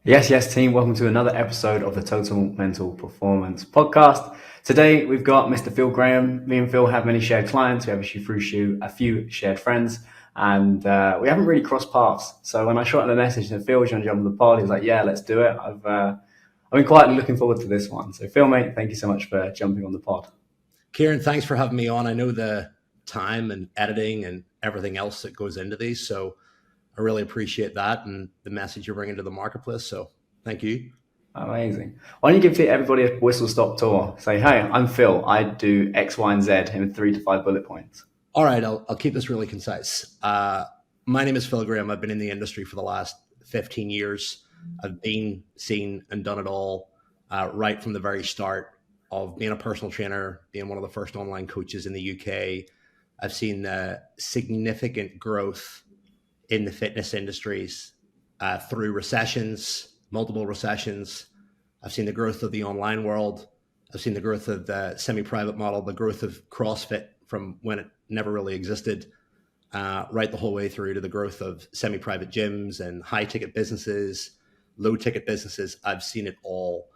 Yes, team. Welcome to another episode of the Total Mental Performance Podcast. Today we've got Mr. Phil Graham. Me and Phil have many shared clients. We have a few shared friends, and we haven't really crossed paths. So when I shot him a message and Phil, do you want to jump on the pod? He was like, "Yeah, let's do it." I've been quietly looking forward to this one. So Phil, mate, thank you so much for jumping on the pod. Kieran, thanks for having me on. I know the time and editing and everything else that goes into these, so I really appreciate that and the message you're bringing to the marketplace. So thank you. Amazing. Why don't you give everybody a whistle stop tour? Say, "Hey, I'm Phil. I do X, Y, and Z in 3 to 5 bullet points." All right, I'll keep this really concise. My name is Phil Graham. I've been in the industry for the last 15 years. I've been, seen, and done it all right from the very start of being a personal trainer, being one of the first online coaches in the UK. I've seen the significant growth in the fitness industries through recessions, multiple recessions. I've seen the growth of the online world. I've seen the growth of the semi-private model, the growth of CrossFit from when it never really existed, right the whole way through to the growth of semi-private gyms and high-ticket businesses, low-ticket businesses. I've seen it all.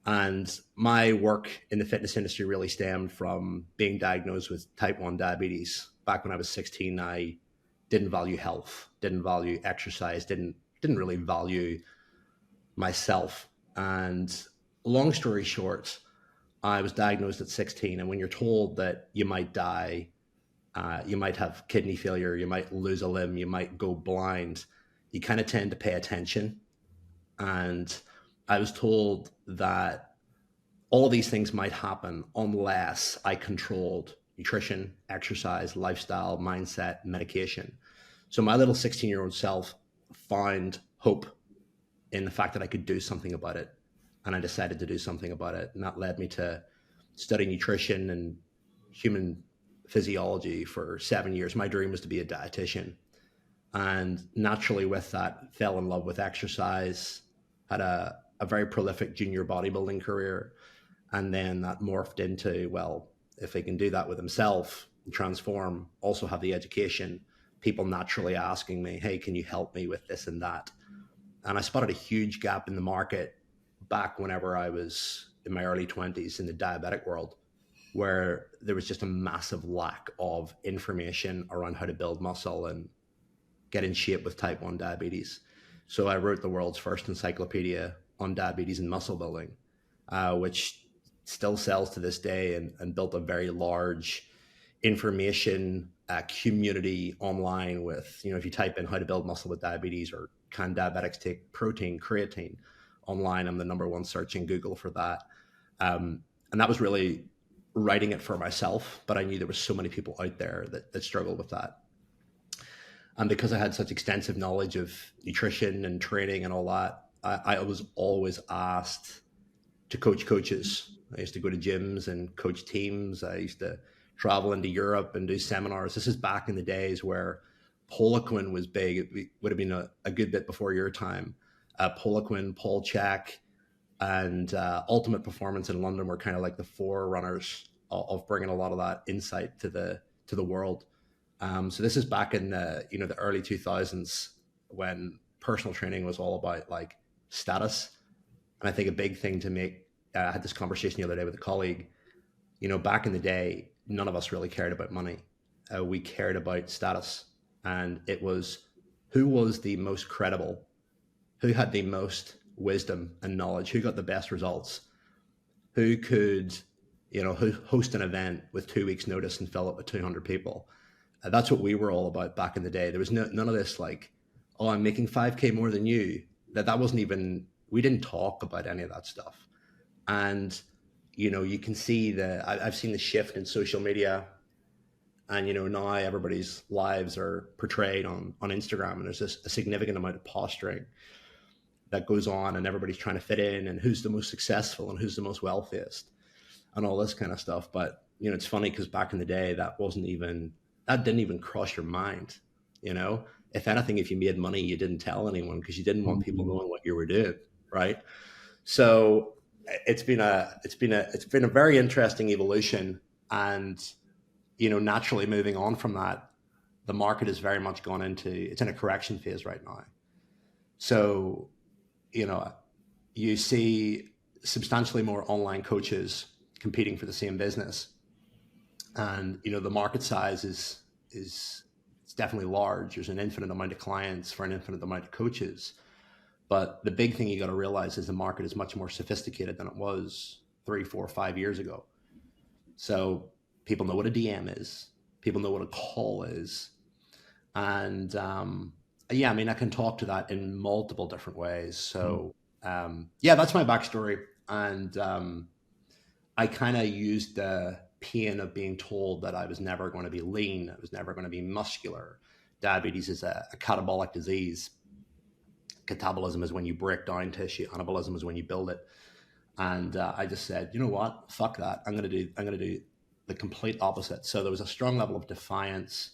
And my work in the fitness industry really stemmed from being diagnosed with type 1 diabetes. Back when I was 16, I didn't value health, didn't value exercise, didn't really value myself. And long story short, I was diagnosed at 16. And when you're told that you might die, you might have kidney failure, you might lose a limb, you might go blind, you kind of tend to pay attention. And I was told that all these things might happen unless I controlled nutrition, exercise, lifestyle, mindset, medication. So my little 16-year-old self found hope in the fact that I could do something about it. And I decided to do something about it. And that led me to study nutrition and human physiology for 7 years. My dream was to be a dietitian. And naturally with that, fell in love with exercise, had a very prolific junior bodybuilding career. And then that morphed into, well, if he can do that with himself and transform, also have the education, people naturally asking me, hey, can you help me with this and that? And I spotted a huge gap in the market back whenever I was in my early 20s in the diabetic world, where there was just a massive lack of information around how to build muscle and get in shape with type 1 diabetes. So I wrote the world's first encyclopedia on diabetes and muscle building, which still sells to this day, and built a very large information community online with, if you type in how to build muscle with diabetes or can diabetics take protein, creatine online, I'm the #1 search in Google for that. And that was really writing it for myself, but I knew there were so many people out there that struggled with that. And because I had such extensive knowledge of nutrition and training and all that, I was always asked to coach coaches. I used to go to gyms and coach teams. I used to travel into Europe and do seminars. This is back in the days where Poliquin was big. It would have been a good bit before your time. Poliquin, Paul Chek, and Ultimate Performance in London were kind of like the forerunners of bringing a lot of that insight to the world. So this is back in the early 2000s when personal training was all about like status. And I think a big thing to make, I had this conversation the other day with a colleague, back in the day, none of us really cared about money. We cared about status. And it was who was the most credible, who had the most wisdom and knowledge, who got the best results, who could, who host an event with 2 weeks notice and fill it with 200 people. That's what we were all about back in the day. There was none of this like, oh, I'm making 5K more than you. That wasn't even, we didn't talk about any of that stuff. And, you can see I've seen the shift in social media, and, now everybody's lives are portrayed on Instagram, and there's a significant amount of posturing that goes on, and everybody's trying to fit in, and who's the most successful and who's the most wealthiest and all this kind of stuff. But, it's funny because back in the day, that didn't even cross your mind. If anything, if you made money, you didn't tell anyone because you didn't want people knowing what you were doing. Right. So it's been a very interesting evolution, and, naturally moving on from that, the market has very much it's in a correction phase right now. So you know, you see substantially more online coaches competing for the same business, and the market size is it's definitely large. There's an infinite amount of clients for an infinite amount of coaches. But the big thing you got to realize is the market is much more sophisticated than it was 3, 4, 5 years ago. So people know what a DM is, people know what a call is, and yeah, I mean, I can talk to that in multiple different ways. So yeah, that's my backstory, and I kind of used the pain of being told that I was never going to be lean, I was never going to be muscular. Diabetes is a catabolic disease. Catabolism is when you break down tissue. Anabolism is when you build it. And I just said, you know what? Fuck that. I'm gonna do the complete opposite. So there was a strong level of defiance,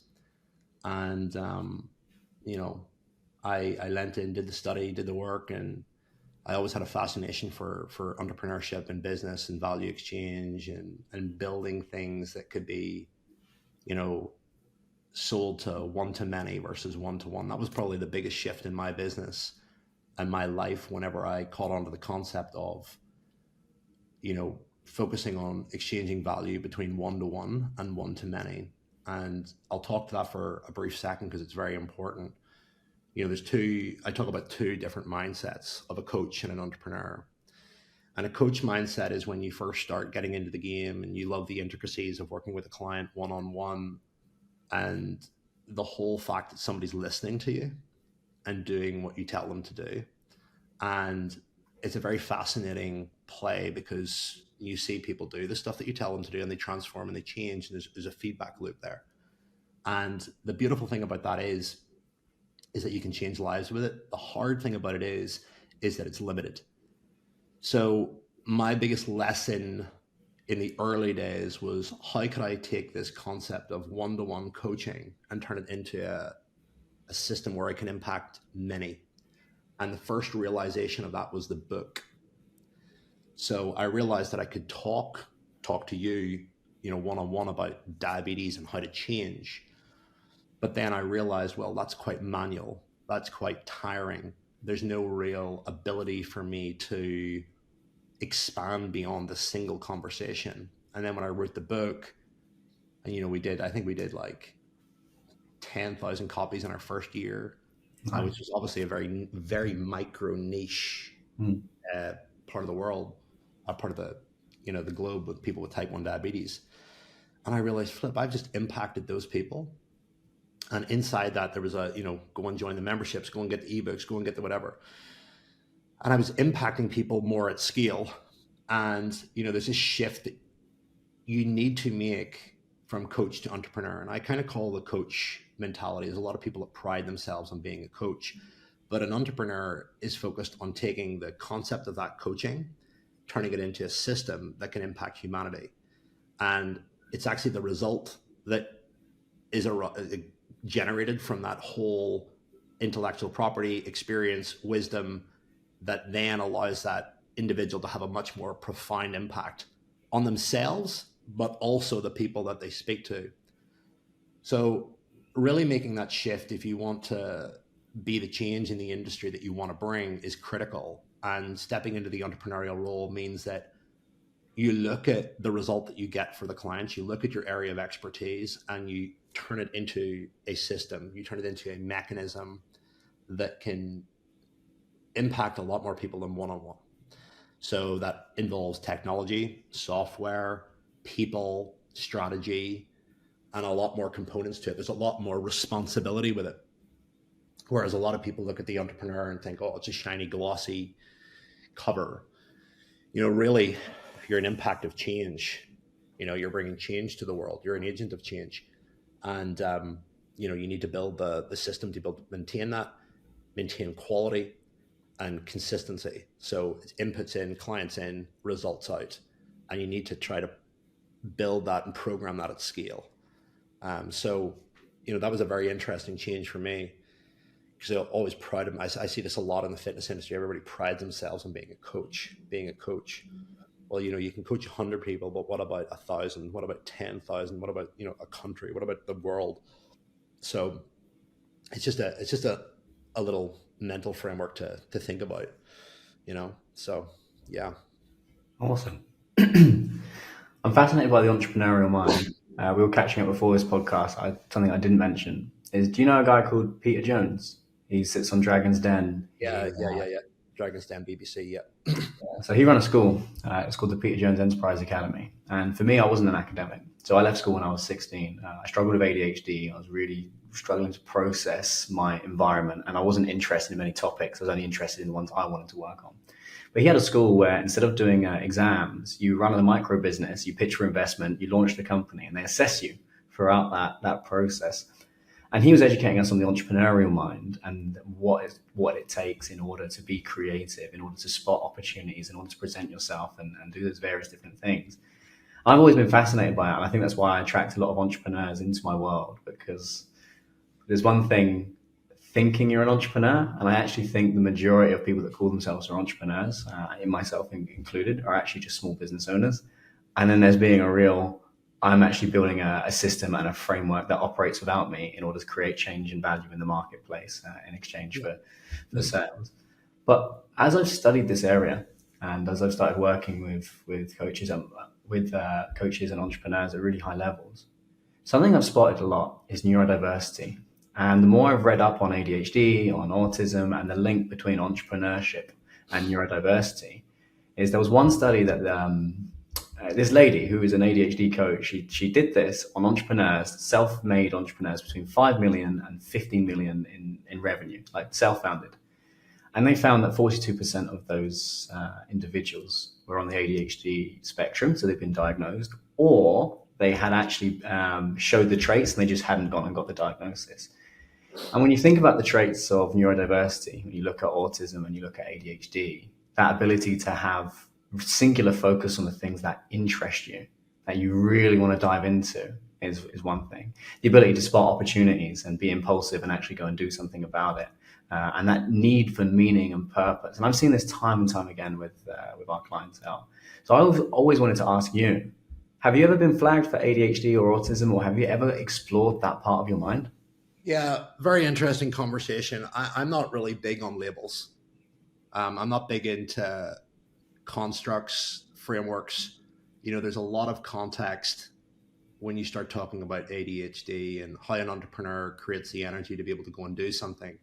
and I lent in, did the study, did the work, and I always had a fascination for entrepreneurship and business and value exchange and building things that could be, you know, sold to one to many versus one to one. That was probably the biggest shift in my business and my life whenever I caught on to the concept of, focusing on exchanging value between one to one and one to many. And I'll talk to that for a brief second because it's very important. I talk about two different mindsets of a coach and an entrepreneur. And a coach mindset is when you first start getting into the game and you love the intricacies of working with a client one on one, and the whole fact that somebody's listening to you and doing what you tell them to do. And it's a very fascinating play because you see people do the stuff that you tell them to do, and they transform and they change, and there's a feedback loop there. And the beautiful thing about that is that you can change lives with it. The hard thing about it is that it's limited. So my biggest lesson in the early days was, how could I take this concept of one-to-one coaching and turn it into a system where I can impact many? And the first realization of that was the book. So I realized that I could talk to you, one-on-one about diabetes and how to change. But then I realized, well, that's quite manual. That's quite tiring. There's no real ability for me to expand beyond the single conversation. And then when I wrote the book, and I think we did like 10,000 copies in our first year, which was obviously a very, very micro niche part of the world, part of the globe with people with type 1 diabetes. And I realized, flip, I've just impacted those people. And inside that, there was go and join the memberships, go and get the ebooks, go and get the whatever. And I was impacting people more at scale. And, there's this shift that you need to make from coach to entrepreneur. And I kind of call the coach mentality. There's a lot of people that pride themselves on being a coach, but an entrepreneur is focused on taking the concept of that coaching, turning it into a system that can impact humanity. And it's actually the result that is generated from that whole intellectual property, experience, wisdom, that then allows that individual to have a much more profound impact on themselves, but also the people that they speak to. So really making that shift, if you want to be the change in the industry that you want to bring, is critical. And stepping into the entrepreneurial role means that you look at the result that you get for the clients, you look at your area of expertise, and you turn it into a system, you turn it into a mechanism that can impact a lot more people than one-on-one. So that involves technology, software, people, strategy, and a lot more components to it. There's a lot more responsibility with it. Whereas a lot of people look at the entrepreneur and think, oh, it's a shiny, glossy cover. Really, you're an impact of change. You're bringing change to the world. You're an agent of change. And, you need to build the system to maintain that, maintain quality and consistency. So it's inputs in, clients in, results out. And you need to try to build that and program that at scale. So that was a very interesting change for me, because I always pride them. I see this a lot in the fitness industry. Everybody prides themselves on being a coach. Well, you can coach 100 people, but what about 1,000? What about 10,000? What about, a country? What about the world? So it's just a little mental framework to think about. So yeah. Awesome. I'm fascinated by the entrepreneurial mind. We were catching up before this podcast. Something I didn't mention is, do you know a guy called Peter Jones? He sits on Dragon's Den. Yeah, yeah, yeah, yeah. Dragon's Den, BBC, yeah. So he ran a school. It's called the Peter Jones Enterprise Academy. And for me, I wasn't an academic. So I left school when I was 16. I struggled with ADHD. I was really struggling to process my environment. And I wasn't interested in many topics. I was only interested in the ones I wanted to work on. But he had a school where instead of doing exams, you run a micro business, you pitch for investment, you launch the company, and they assess you throughout that process. And he was educating us on the entrepreneurial mind and what it takes in order to be creative, in order to spot opportunities, in order to present yourself and do those various different things. I've always been fascinated by it, and I think that's why I attract a lot of entrepreneurs into my world, because there's one thing thinking you're an entrepreneur, and I actually think the majority of people that call themselves are entrepreneurs, in myself included, are actually just small business owners. And then there's being a real, I'm actually building a system and a framework that operates without me in order to create change and value in the marketplace in exchange for sales. But as I've studied this area, and as I've started working with coaches and coaches and entrepreneurs at really high levels, something I've spotted a lot is neurodiversity. And the more I've read up on ADHD, on autism, and the link between entrepreneurship and neurodiversity, is there was one study that this lady who is an ADHD coach, she did this on entrepreneurs, self-made entrepreneurs between 5 million and 15 million in revenue, like self-founded. And they found that 42% of those individuals were on the ADHD spectrum, so they've been diagnosed, or they had actually showed the traits and they just hadn't gone and got the diagnosis. And when you think about the traits of neurodiversity, when you look at autism and you look at ADHD, that ability to have singular focus on the things that interest you, that you really want to dive into, is one thing. The ability to spot opportunities and be impulsive and actually go and do something about it. And that need for meaning and purpose. And I've seen this time and time again with our clientele. So I've always wanted to ask you, have you ever been flagged for ADHD or autism, or have you ever explored that part of your mind? Yeah, very interesting conversation. I'm not really big on labels. I'm not big into constructs, frameworks. There's a lot of context when you start talking about ADHD and how an entrepreneur creates the energy to be able to go and do something.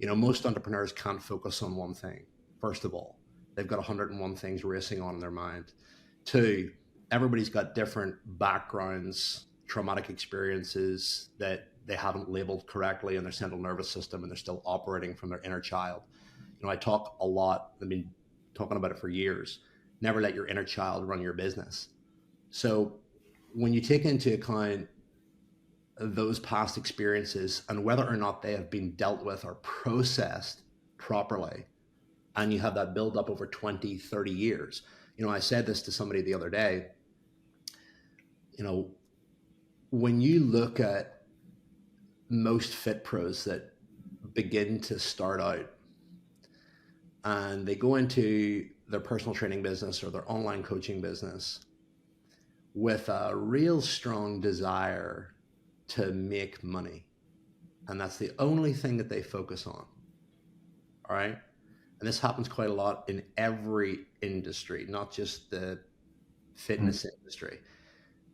Most entrepreneurs can't focus on one thing. First of all, they've got 101 things racing on in their mind. Two, everybody's got different backgrounds, traumatic experiences that they haven't labeled correctly in their central nervous system, and they're still operating from their inner child. I talk a lot, I've been talking about it for years. Never let your inner child run your business. So when you take into account those past experiences and whether or not they have been dealt with or processed properly, and you have that build up over 20, 30 years. I said this to somebody the other day. When you look at most fit pros that begin to start out and they go into their personal training business or their online coaching business with a real strong desire to make money, and that's the only thing that they focus on. All right. And this happens quite a lot in every industry, not just the fitness industry.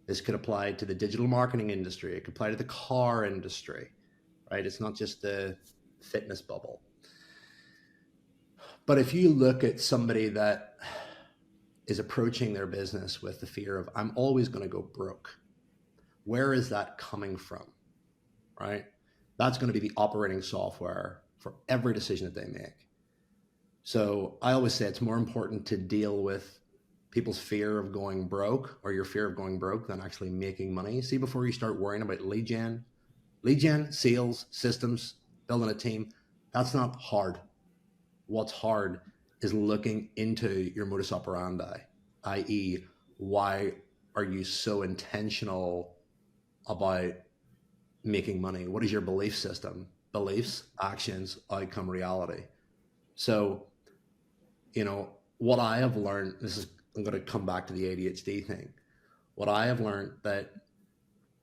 This could apply to the digital marketing industry. It could apply to the car industry, right? It's not just the fitness bubble. But if you look at somebody that is approaching their business with the fear of, I'm always going to go broke, where is that coming from, right? That's going to be the operating software for every decision that they make. So I always say it's more important to deal with people's fear of going broke, or your fear of going broke, than actually making money. See, before you start worrying about lead gen, sales, systems, building a team, that's not hard. What's hard is looking into your modus operandi, i.e., why are you so intentional about making money? What is your belief system? Beliefs, actions, outcome, reality. So, what I have learned, I'm going to come back to the ADHD thing. What I have learned that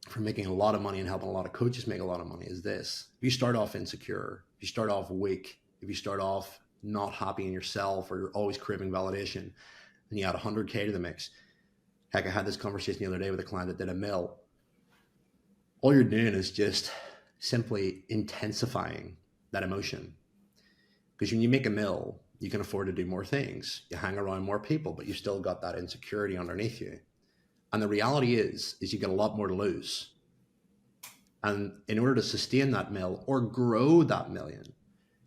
from making a lot of money and helping a lot of coaches make a lot of money is this. If you start off insecure, if you start off weak, if you start off not happy in yourself, or you're always craving validation, and you add 100K to the mix. Heck, I had this conversation the other day with a client that did a mill. All you're doing is just simply intensifying that emotion. Because when you make a mill, you can afford to do more things. You hang around more people, but you've still got that insecurity underneath you. And the reality is you get a lot more to lose. And in order to sustain that mill or grow that million,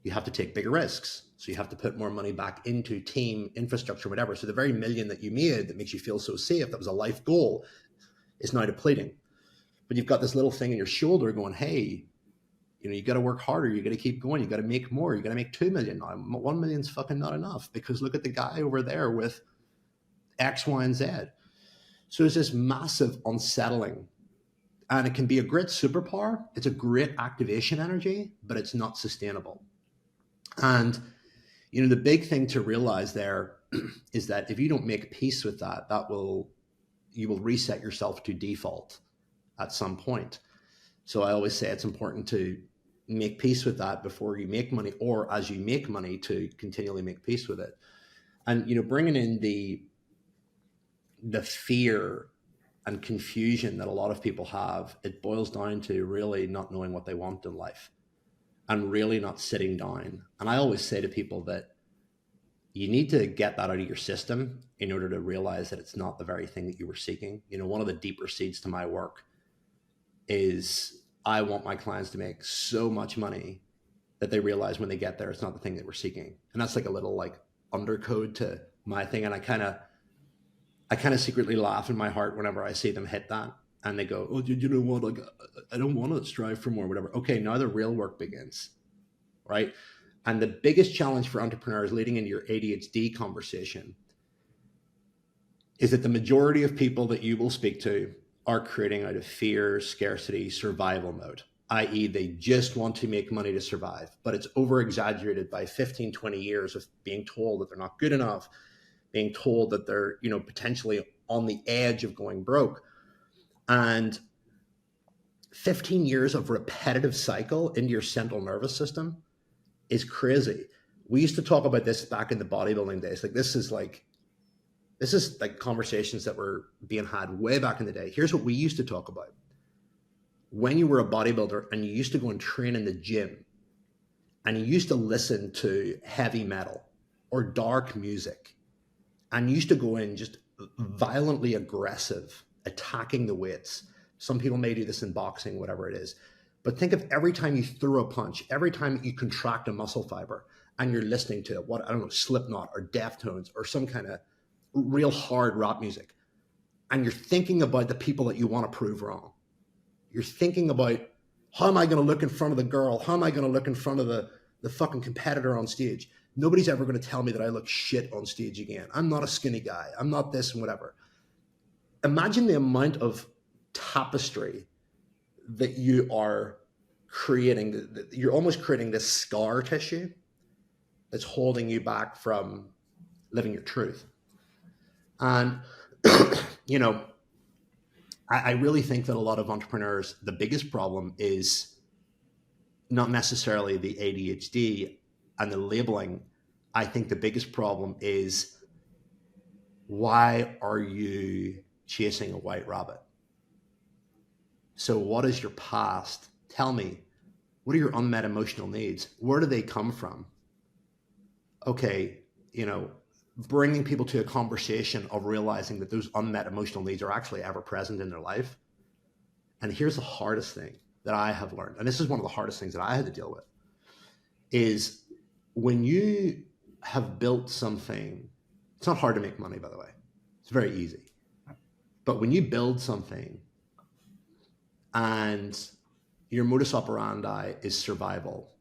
you have to take bigger risks. So you have to put more money back into team, infrastructure, whatever. So the very million that you made that makes you feel so safe, that was a life goal, is now depleting. But you've got this little thing in your shoulder going, hey, you got to work harder. You got to keep going. You got to make more. You got to make 2 million now. 1 million's fucking not enough, because look at the guy over there with X, Y, and Z. So there's this massive unsettling, and it can be a great superpower. It's a great activation energy, but it's not sustainable. And, the big thing to realize there is that if you don't make peace with that, you will reset yourself to default at some point. So I always say it's important to make peace with that before you make money, or as you make money, to continually make peace with it. And, bringing in the fear and confusion that a lot of people have, it boils down to really not knowing what they want in life and really not sitting down. And I always say to people that you need to get that out of your system in order to realize that it's not the very thing that you were seeking. One of the deeper seeds to my work is I want my clients to make so much money that they realize when they get there, it's not the thing that we're seeking. And that's like a little undercode to my thing. And I kind of secretly laugh in my heart whenever I see them hit that, and they go, oh, you know what? I don't want to strive for more, whatever. Okay, now the real work begins, right? And the biggest challenge for entrepreneurs leading into your ADHD conversation is that the majority of people that you will speak to are creating out of fear, scarcity, survival mode, i.e. they just want to make money to survive, but it's over-exaggerated by 15, 20 years of being told that they're not good enough, being told that they're, potentially on the edge of going broke. And 15 years of repetitive cycle into your central nervous system is crazy. We used to talk about this back in the bodybuilding days. This is like conversations that were being had way back in the day. Here's what we used to talk about. When you were a bodybuilder and you used to go and train in the gym, and you used to listen to heavy metal or dark music, and you used to go in just violently aggressive, attacking the weights. Some people may do this in boxing, whatever it is. But think of every time you throw a punch, every time you contract a muscle fiber, and you're listening to Slipknot or Deftones or some kind of real hard rap music, and you're thinking about the people that you want to prove wrong. You're thinking about, how am I going to look in front of the girl? How am I going to look in front of the fucking competitor on stage? Nobody's ever going to tell me that I look shit on stage again. I'm not a skinny guy. I'm not this and whatever. Imagine the amount of tapestry that you are creating. You're almost creating this scar tissue that's holding you back from living your truth. And, I really think that a lot of entrepreneurs, the biggest problem is not necessarily the ADHD and the labeling. I think the biggest problem is, why are you chasing a white rabbit? So what is your past? Tell me, what are your unmet emotional needs? Where do they come from? Okay, bringing people to a conversation of realizing that those unmet emotional needs are actually ever present in their life. And here's the hardest thing that I have learned, and this is one of the hardest things that I had to deal with, is when you have built something, it's not hard to make money, by the way. It's very easy. But when you build something and your modus operandi is survival,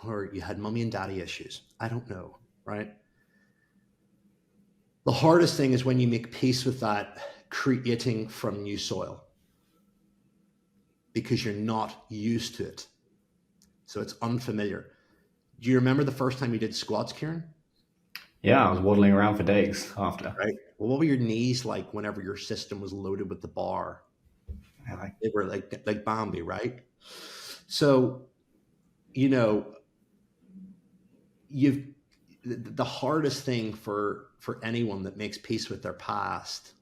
or you had mommy and daddy issues, I don't know, right? The hardest thing is when you make peace with that, creating from new soil, because you're not used to it. So it's unfamiliar. Do you remember the first time you did squats, Kieran? Yeah, I was waddling around for days after. Right. Well, what were your knees like whenever your system was loaded with the bar? They were like Bambi, right? So, you've the hardest thing for anyone that makes peace with their past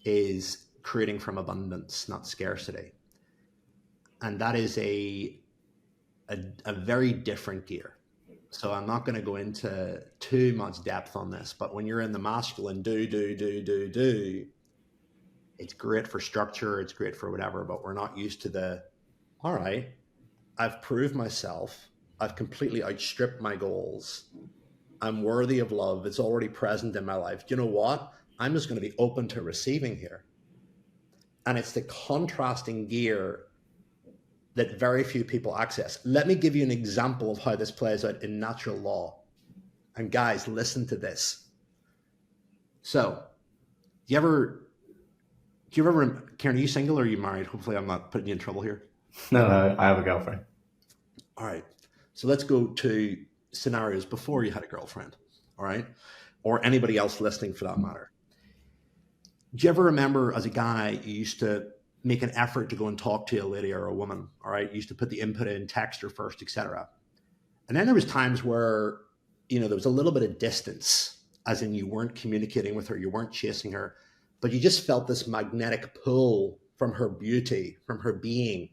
is creating from abundance, not scarcity. And that is a very different gear. So I'm not going to go into too much depth on this, but when you're in the masculine do, it's great for structure, it's great for whatever, but we're not used to all right, I've proved myself, I've completely outstripped my goals, I'm worthy of love, it's already present in my life. Do you know what? I'm just going to be open to receiving here. And it's the contrasting gear that very few people access. Let me give you an example of how this plays out in natural law. And guys, listen to this. So, do you ever, Karen, are you single or are you married? Hopefully I'm not putting you in trouble here. No, I have a girlfriend. All right. So let's go to scenarios before you had a girlfriend. All right. Or anybody else listening for that matter. Do you ever remember as a guy, you used to make an effort to go and talk to a lady or a woman? All right. You used to put the input in, text her first, etc. And then there was times where, there was a little bit of distance, as in you weren't communicating with her, you weren't chasing her, but you just felt this magnetic pull from her beauty, from her being.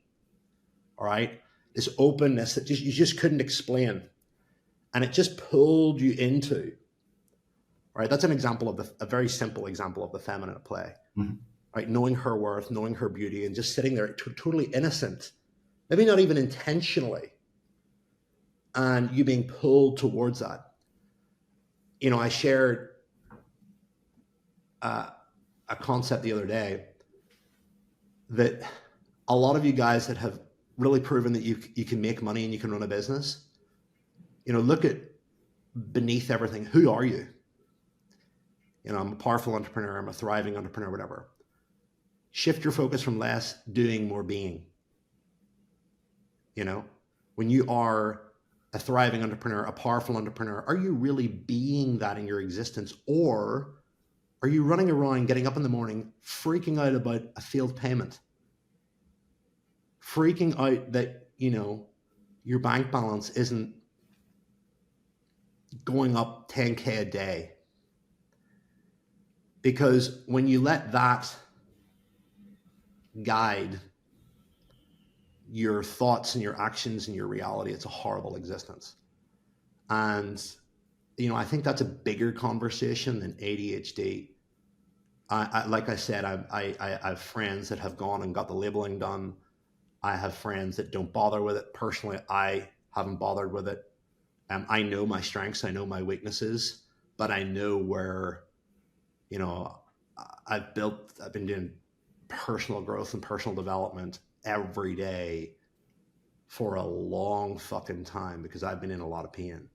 All right. This openness that you just couldn't explain. And it just pulled you into. All right. That's an example of a very simple example of the feminine at play. Mm-hmm. Right. Knowing her worth, knowing her beauty, and just sitting there totally innocent, maybe not even intentionally, and you being pulled towards that. I shared a concept the other day that a lot of you guys that have really proven that you can make money and you can run a business, look at beneath everything. Who are you? I'm a powerful entrepreneur. I'm a thriving entrepreneur, whatever. Shift your focus from less doing, more being. When you are a thriving entrepreneur, a powerful entrepreneur, are you really being that in your existence? Or are you running around, getting up in the morning, freaking out about a failed payment? Freaking out that, your bank balance isn't going up 10K a day. Because when you let that guide your thoughts and your actions and your reality, it's a horrible existence. And, I think that's a bigger conversation than ADHD. Like I said, I have friends that have gone and got the labeling done. I have friends that don't bother with it. Personally, I haven't bothered with it. I know my strengths, I know my weaknesses, but I know where, I've been doing personal growth and personal development every day for a long fucking time because I've been in a lot of pain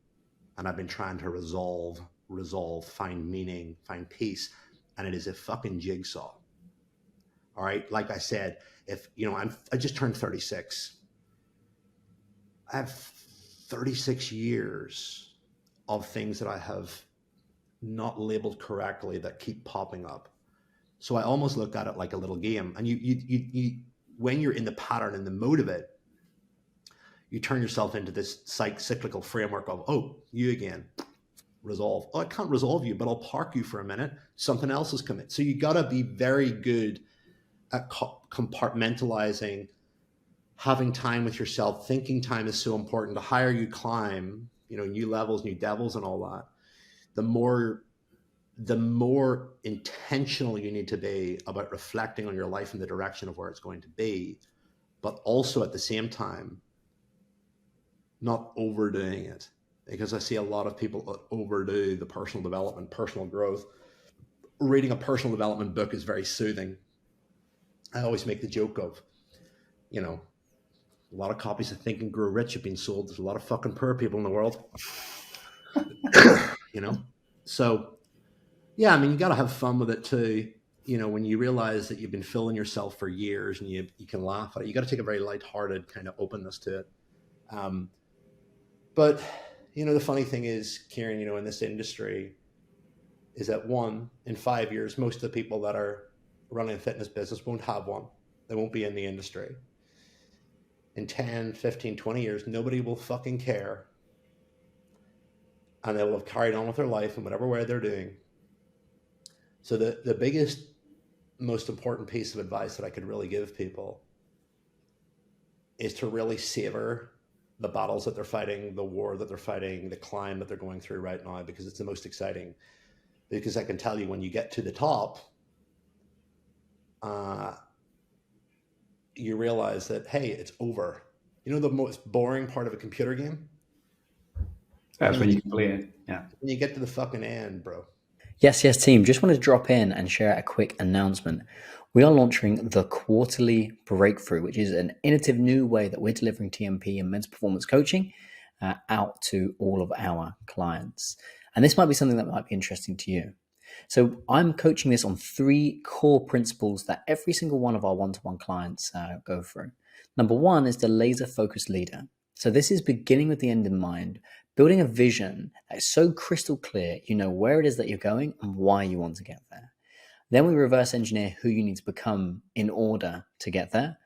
and I've been trying to resolve, find meaning, find peace. And it is a fucking jigsaw. All right. Like I said, if, I just turned 36. I have 36 years of things that I have not labeled correctly that keep popping up. So I almost look at it like a little game. And you when you're in the pattern and the mode of it, you turn yourself into this cyclical framework of, oh, you again, resolve. Oh, I can't resolve you, but I'll park you for a minute. Something else has come in. So you got to be very good at compartmentalizing, having time with yourself. Thinking time is so important. The higher you climb, new levels, new devils and all that, the more intentional you need to be about reflecting on your life and the direction of where it's going to be, but also at the same time, not overdoing it. Because I see a lot of people that overdo the personal development, personal growth. Reading a personal development book is very soothing. I always make the joke of, a lot of copies of Think and Grow Rich have been sold. There's a lot of fucking poor people in the world. So yeah, you got to have fun with it too. When you realize that you've been filling yourself for years and you can laugh at it, you got to take a very lighthearted kind of openness to it. But the funny thing is, Kieran, in this industry is that in 5 years, most of the people that are running a fitness business won't have one. They won't be in the industry. In 10, 15, 20 years, nobody will fucking care and they will have carried on with their life in whatever way they're doing. So the biggest, most important piece of advice that I could really give people is to really savor the battles that they're fighting, the war that they're fighting, the climb that they're going through right now, because it's the most exciting. Because I can tell you, when you get to the top, you realize that, hey, it's over. You know, the most boring part of a computer game? That's when you complete it. Yeah. When you get to the fucking end, bro. Yes, team. Just wanted to drop in and share a quick announcement. We are launching the quarterly breakthrough, which is an innovative new way that we're delivering TMP and mental performance coaching out to all of our clients. And this might be something that might be interesting to you. So I'm coaching this on 3 core principles that every single one of our one-to-one clients go through. Number 1 is the laser-focused leader. So this is beginning with the end in mind, building a vision that is so crystal clear, you know where it is that you're going and why you want to get there. Then we reverse engineer who you need to become in order to get there.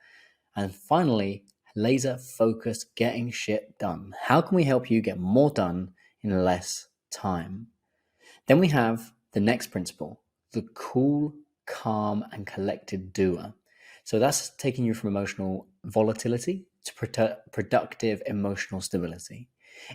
And finally, laser focused getting shit done. How can we help you get more done in less time? Then we have the next principle, the cool, calm, and collected doer. So that's taking you from emotional volatility to productive emotional stability.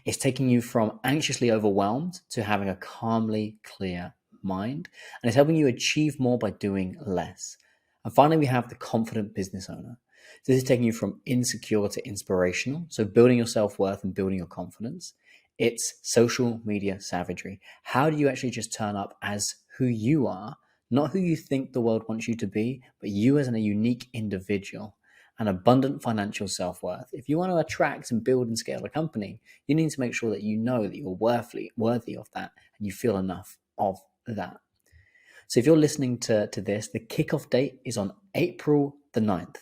It's taking you from anxiously overwhelmed to having a calmly clear mind, and it's helping you achieve more by doing less. And finally, we have the confident business owner. This is taking you from insecure to inspirational, so building your self-worth and building your confidence. It's social media savagery. How do you actually just turn up as who you are, not who you think the world wants you to be, but you as a unique individual? An abundant financial self-worth. If you want to attract and build and scale a company, you need to make sure that you know that you're worthy of that and you feel enough of that. So if you're listening to this, the kickoff date is on April the 9th.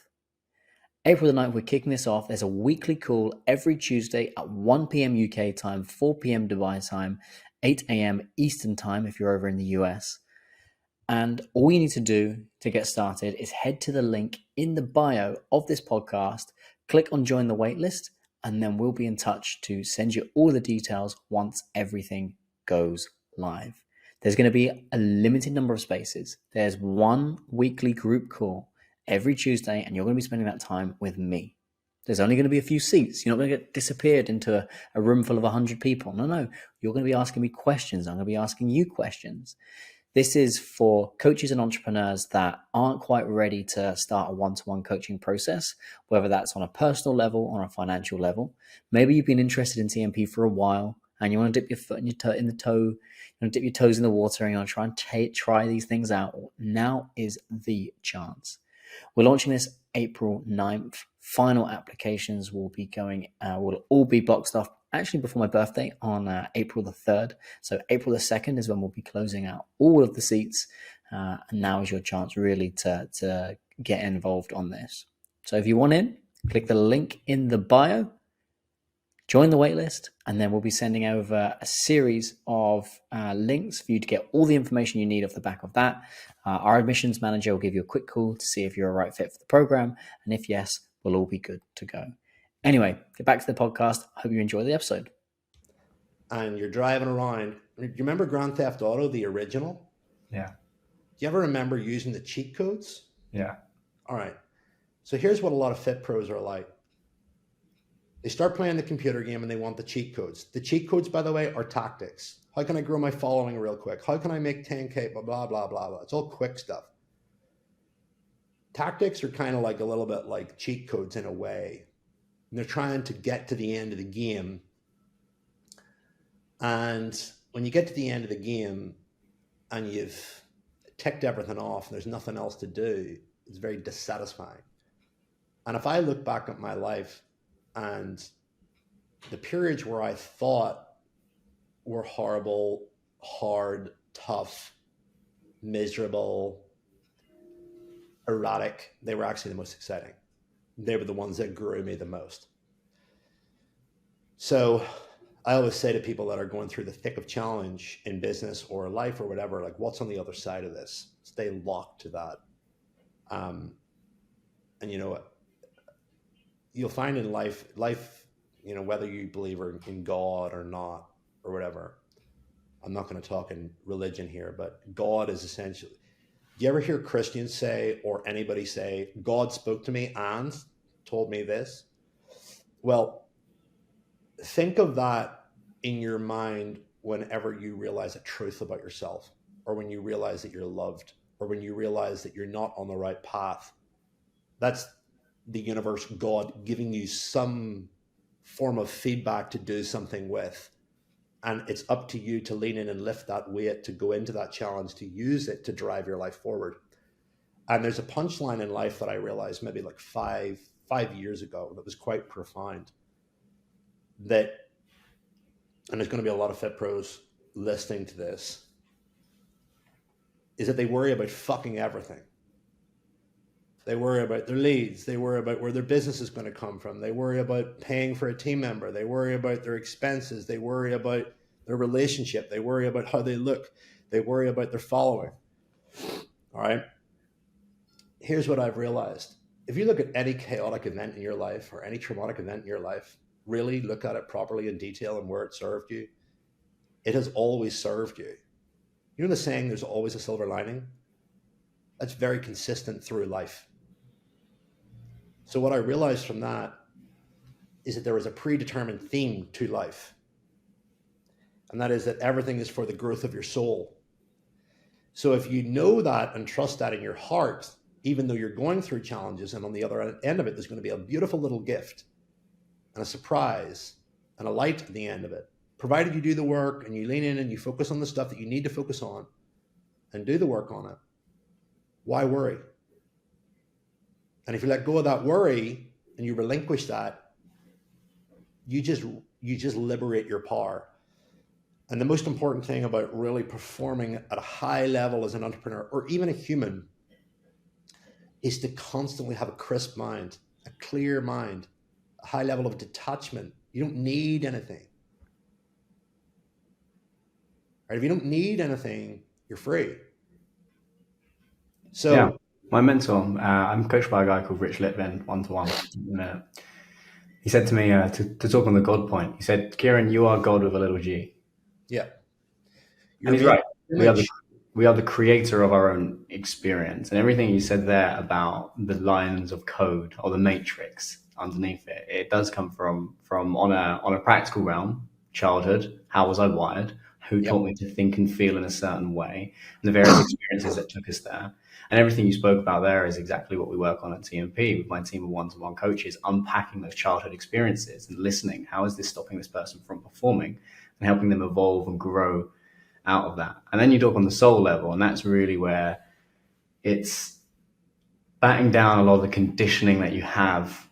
April the 9th, we're kicking this off. There's a weekly call every Tuesday at 1 p.m. UK time, 4 p.m. Dubai time, 8 a.m. Eastern time if you're over in the US. And all you need to do to get started is head to the link in the bio of this podcast, click on join the waitlist, and then we'll be in touch to send you all the details once everything goes live. There's going to be a limited number of spaces. There's 1 weekly group call every Tuesday, and you're going to be spending that time with me. There's only going to be a few seats. You're not going to get disappeared into a room full of 100 people. No. You're going to be asking me questions. I'm going to be asking you questions. This is for coaches and entrepreneurs that aren't quite ready to start a one-to-one coaching process, whether that's on a personal level or on a financial level. Maybe you've been interested in TMP for a while and you want to dip your foot in your toe, you want to dip your toes in the water and you want to try and try these things out. Now is the chance. We're launching this April 9th. Final applications will all be boxed off actually before my birthday on April the 3rd. So April the 2nd is when we'll be closing out all of the seats. And now is your chance really to get involved on this. So if you want in, click the link in the bio, join the waitlist, and then we'll be sending over a series of links for you to get all the information you need off the back of that. Our admissions manager will give you a quick call to see if you're a right fit for the program. And if yes, we'll all be good to go. Anyway, get back to the podcast. I hope you enjoy the episode. And you're driving around. Do you remember Grand Theft Auto, the original? Yeah. Do you ever remember using the cheat codes? Yeah. All right. So here's what a lot of fit pros are like. They start playing the computer game and they want the cheat codes. The cheat codes, by the way, are tactics. How can I grow my following real quick? How can I make 10K, blah, blah, blah, blah, blah. It's all quick stuff. Tactics are kind of like a little bit like cheat codes in a way. And they're trying to get to the end of the game. And when you get to the end of the game and you've ticked everything off and there's nothing else to do, it's very dissatisfying. And if I look back at my life and the periods where I thought were horrible, hard, tough, miserable, erratic, they were actually the most exciting. They were the ones that grew me the most. So I always say to people that are going through the thick of challenge in business or life or whatever, like, what's on the other side of this? Stay locked to that. And you know, you'll find in life, you know, whether you believe in God or not or whatever, I'm not going to talk in religion here, but God is essentially, do you ever hear Christians say, or anybody say, God spoke to me and told me this? Well, think of that in your mind whenever you realize a truth about yourself, or when you realize that you're loved, or when you realize that you're not on the right path. That's the universe, God, giving you some form of feedback to do something with. And it's up to you to lean in and lift that weight, to go into that challenge, to use it to drive your life forward. And there's a punchline in life that I realized maybe like five years ago that was quite profound. That, and there's going to be a lot of fit pros listening to this, is that they worry about fucking everything. They worry about their leads. They worry about where their business is going to come from. They worry about paying for a team member. They worry about their expenses. They worry about their relationship. They worry about how they look. They worry about their following. All right. Here's what I've realized. If you look at any chaotic event in your life or any traumatic event in your life, really look at it properly in detail and where it served you, it has always served you. You know the saying, there's always a silver lining? That's very consistent through life. So what I realized from that is that there is a predetermined theme to life. And that is that everything is for the growth of your soul. So if you know that and trust that in your heart, even though you're going through challenges, and on the other end of it, there's going to be a beautiful little gift and a surprise and a light at the end of it, provided you do the work and you lean in and you focus on the stuff that you need to focus on and do the work on it. Why worry? And if you let go of that worry and you relinquish that, you just liberate your power. And the most important thing about really performing at a high level as an entrepreneur or even a human is to constantly have a crisp mind, a clear mind, a high level of detachment. You don't need anything. Right? If you don't need anything, you're free. So yeah, my mentor, I'm coached by a guy called Rich Litvin, one-to-one. He said to me to talk on the God point. He said, Kieran, you are God with a little g. Yeah. And he's right. We are the creator of our own experience. And everything you said there about the lines of code or the matrix underneath it, it does come from on a practical realm, childhood, how was I wired, who taught me to think and feel in a certain way, and the various experiences that took us there. And everything you spoke about there is exactly what we work on at TMP with my team of one-to-one coaches, unpacking those childhood experiences and listening. How is this stopping this person from performing, and helping them evolve and grow out of that? And then you talk on the soul level, and that's really where it's batting down a lot of the conditioning that you have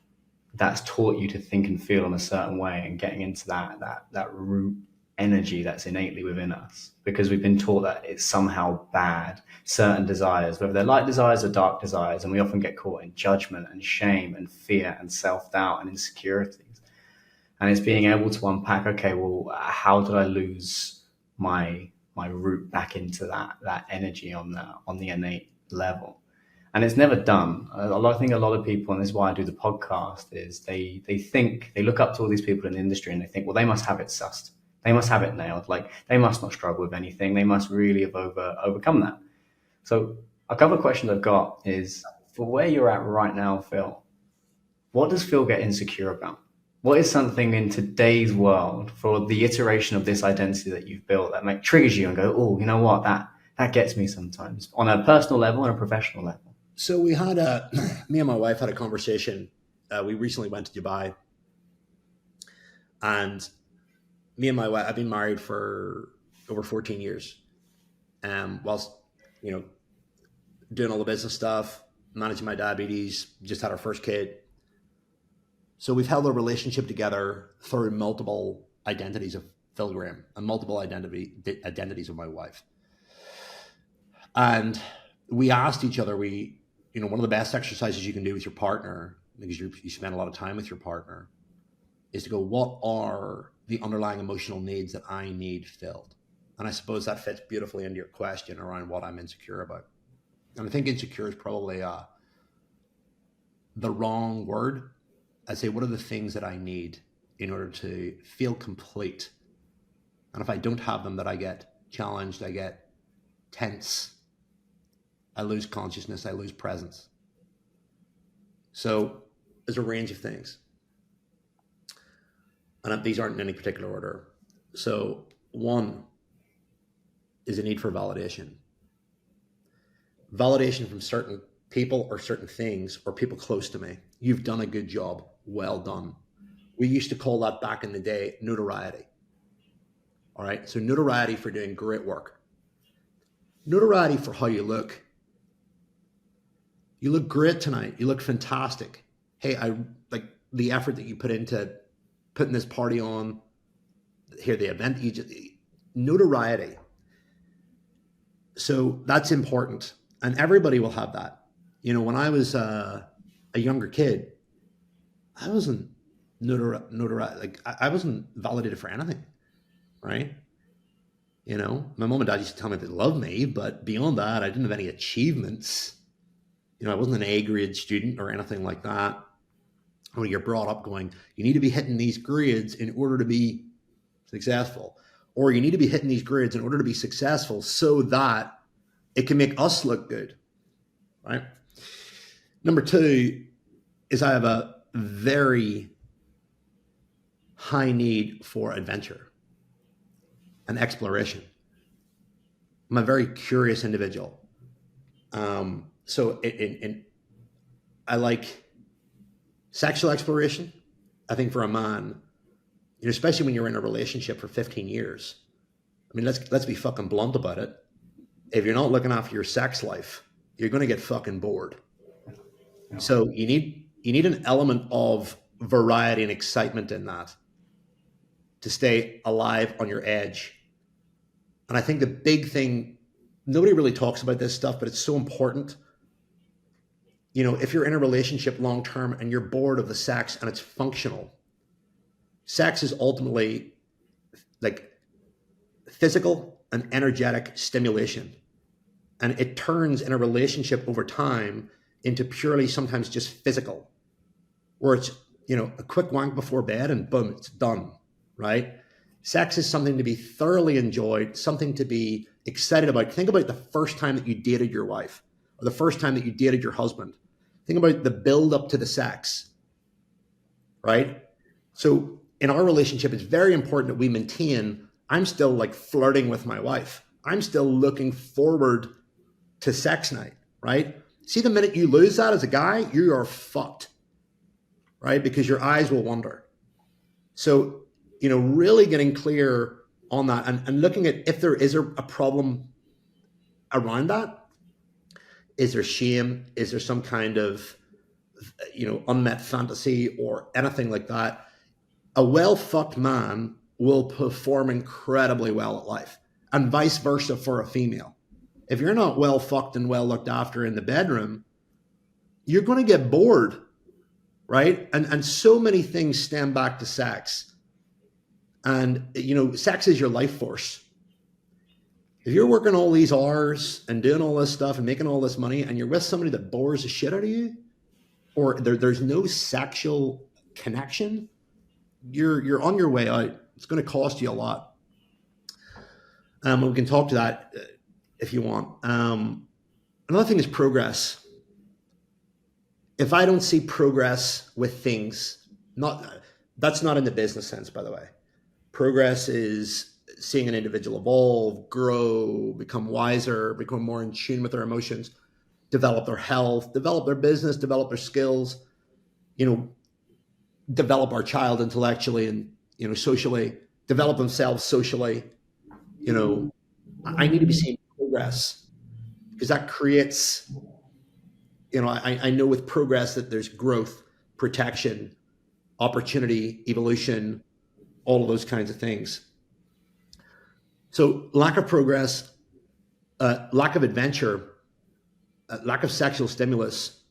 that's taught you to think and feel in a certain way, and getting into that root energy that's innately within us, because we've been taught that it's somehow bad, certain desires, whether they're light desires or dark desires, and we often get caught in judgment and shame and fear and self-doubt and insecurities. And it's being able to unpack, okay, well, how did I lose my root back into that energy on the innate level? And it's never done. I think a lot of people, and this is why I do the podcast, is they look up to all these people in the industry and they think, well, they must have it sussed. They must have it nailed. Like, they must not struggle with anything. They must really have overcome that. So a couple of questions I've got is, for where you're at right now, Phil, what does Phil get insecure about? What is something in today's world, for the iteration of this identity that you've built, that triggers you and go, oh, you know what, that gets me sometimes on a personal level and a professional level? So we had me and my wife had a conversation. We recently went to Dubai, and me and my wife, I've been married for over 14 years. Whilst, doing all the business stuff, managing my diabetes, just had our first kid. So we've held a relationship together through multiple identities of Phil Graham and multiple identities of my wife. And we asked each other, one of the best exercises you can do with your partner, because you spend a lot of time with your partner, is to go, what are the underlying emotional needs that I need filled? And I suppose that fits beautifully into your question around what I'm insecure about. And I think insecure is probably the wrong word. I'd say, what are the things that I need in order to feel complete? And if I don't have them, that I get challenged, I get tense, I lose consciousness, I lose presence. So there's a range of things. And these aren't in any particular order. So one is a need for validation. Validation from certain people or certain things or people close to me. You've done a good job. Well done. We used to call that back in the day notoriety. All right. So notoriety for doing great work. Notoriety for how you look. You look great tonight. You look fantastic. Hey, I like the effort that you put into putting this party on. Here, the event, notoriety. So that's important. And everybody will have that. You know, when I was a younger kid, I wasn't notoriety. Like I wasn't validated for anything, right? You know, my mom and dad used to tell me they loved me, but beyond that, I didn't have any achievements. You know, I wasn't an A grade student or anything like that. When you're brought up going, you need to be hitting these grades in order to be successful, or you need to be hitting these grades in order to be successful so that it can make us look good, right? Number two is I have a very high need for adventure and exploration. I'm a very curious individual. So I like sexual exploration. I think for a man, you know, especially when you're in a relationship for 15 years, I mean, let's be fucking blunt about it. If you're not looking after your sex life, you're going to get fucking bored. Yeah. So you need an element of variety and excitement in that to stay alive on your edge. And I think the big thing, nobody really talks about this stuff, but it's so important. You know, if you're in a relationship long term and you're bored of the sex and it's functional, sex is ultimately like physical and energetic stimulation. And it turns in a relationship over time into purely sometimes just physical, where it's, you know, a quick wank before bed and boom, it's done, right? Sex is something to be thoroughly enjoyed, something to be excited about. Think about the first time that you dated your wife or the first time that you dated your husband. Think about the build up to the sex, right? So in our relationship, it's very important that we maintain, I'm still like flirting with my wife. I'm still looking forward to sex night, right? See, the minute you lose that as a guy, you are fucked, right? Because your eyes will wander. So, you know, really getting clear on that and looking at if there is a problem around that. Is there shame? Is there some kind of, you know, unmet fantasy or anything like that? A well-fucked man will perform incredibly well at life, and vice versa for a female. If you're not well fucked and well looked after in the bedroom, you're going to get bored, right? And so many things stem back to sex. And, you know, sex is your life force. If you're working all these hours and doing all this stuff and making all this money and you're with somebody that bores the shit out of you, or there's no sexual connection, you're on your way out. It's going to cost you a lot. We can talk to that if you want. Another thing is progress. If I don't see progress with things, that's not in the business sense, by the way. Progress is seeing an individual evolve, grow, become wiser, become more in tune with their emotions, develop their health, develop their business, develop their skills, you know, develop our child intellectually and, you know, socially, develop themselves socially. You know, I need to be seeing progress because that creates, you know, I know with progress that there's growth, protection, opportunity, evolution, all of those kinds of things. So lack of progress, lack of adventure, lack of sexual stimulus,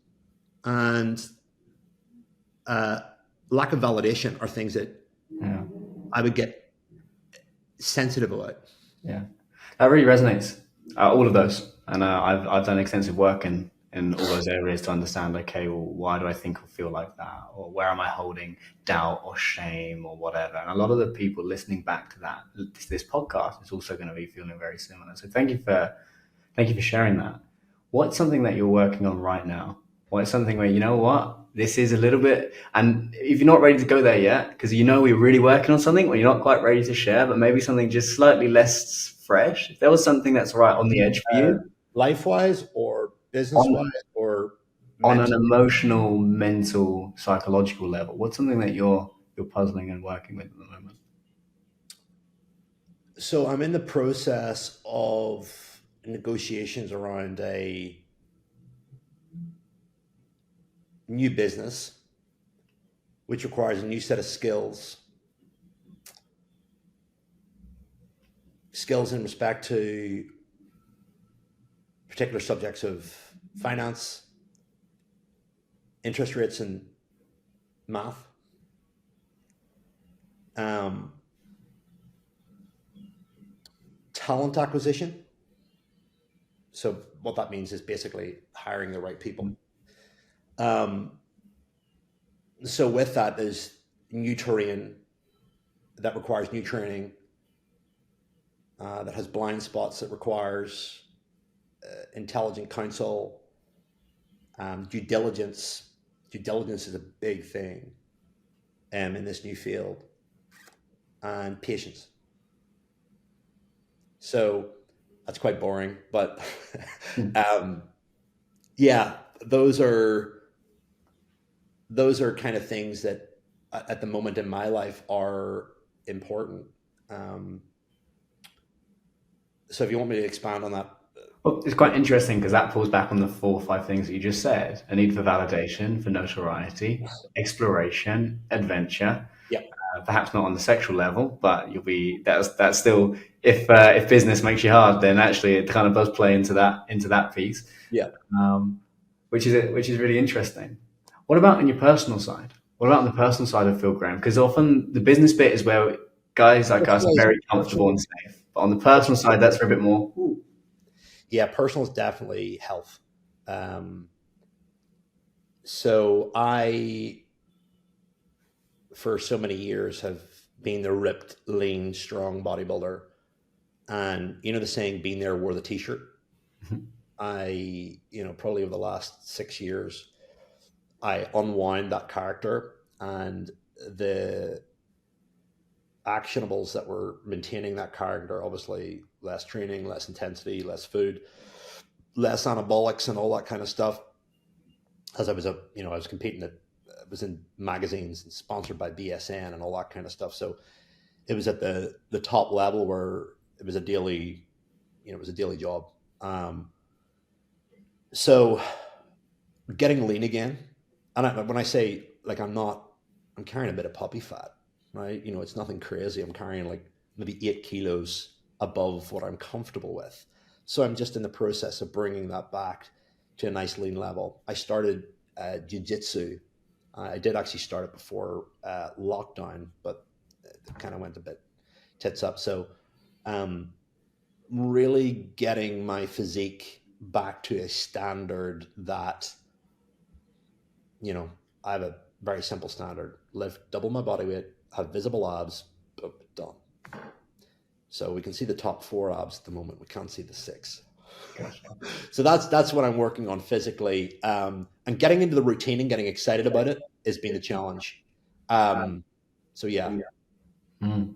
and lack of validation are things that I would get sensitive about. Yeah, that really resonates. All of those, and I've done extensive work in in all those areas to understand, okay, well, why do I think or feel like that? Or where am I holding doubt or shame or whatever? And a lot of the people listening back to this podcast is also going to be feeling very similar. So thank you for sharing that. What's something that you're working on right now? What's something where, you know what, this is a little bit, and if you're not ready to go there yet, because we're really working on something, or you're not quite ready to share, but maybe something just slightly less fresh. If there was something that's right on the edge for you, life-wise or business-wise or on an emotional, mental, psychological level, what's something that you're puzzling and working with at the moment? So I'm in the process of negotiations around a new business, which requires a new set of skills in respect to particular subjects of finance, interest rates, and math. Talent acquisition. So what that means is basically hiring the right people. So with that, there's new terrain that requires new training, that has blind spots, that requires intelligent counsel, due diligence. Due diligence is a big thing in this new field, and patience. So that's quite boring, but yeah, those are kind of things that at the moment in my life are important. So if you want me to expand on that. Well, it's quite interesting because that falls back on the 4 or 5 things that you just said: a need for validation, for notoriety, exploration, adventure. Yeah. Perhaps not on the sexual level, but that's still, if business makes you hard, then actually it kind of does play into that piece. Yeah. Which is really interesting. What about on your personal side? What about on the personal side of Phil Graham? Because often the business bit is where guys like us are very comfortable and safe. But on the personal side, that's for a bit more. Ooh. Yeah, personal is definitely health. So I, for so many years, have been the ripped, lean, strong bodybuilder. And you know the saying, being there, wore the t-shirt. I, probably over the last 6 years, I unwound that character, and the actionables that were maintaining that character, obviously less training, less intensity, less food, less anabolics and all that kind of stuff. As I was I was competing I was in magazines and sponsored by BSN and all that kind of stuff. So it was at the top level where it was a daily job. So getting lean again. And when I say, like, I'm carrying a bit of puppy fat, right? It's nothing crazy. I'm carrying like maybe 8 kilos above what I'm comfortable with. So I'm just in the process of bringing that back to a nice lean level. I started jiu-jitsu. I did actually start it before lockdown, but it kind of went a bit tits up. So really getting my physique back to a standard that, I have a very simple standard: lift double my body weight, have visible abs, boom, done. So we can see the top 4 abs at the moment. We can't see the 6. So that's what I'm working on physically. And getting into the routine and getting excited about it has been the challenge. So yeah. Mm.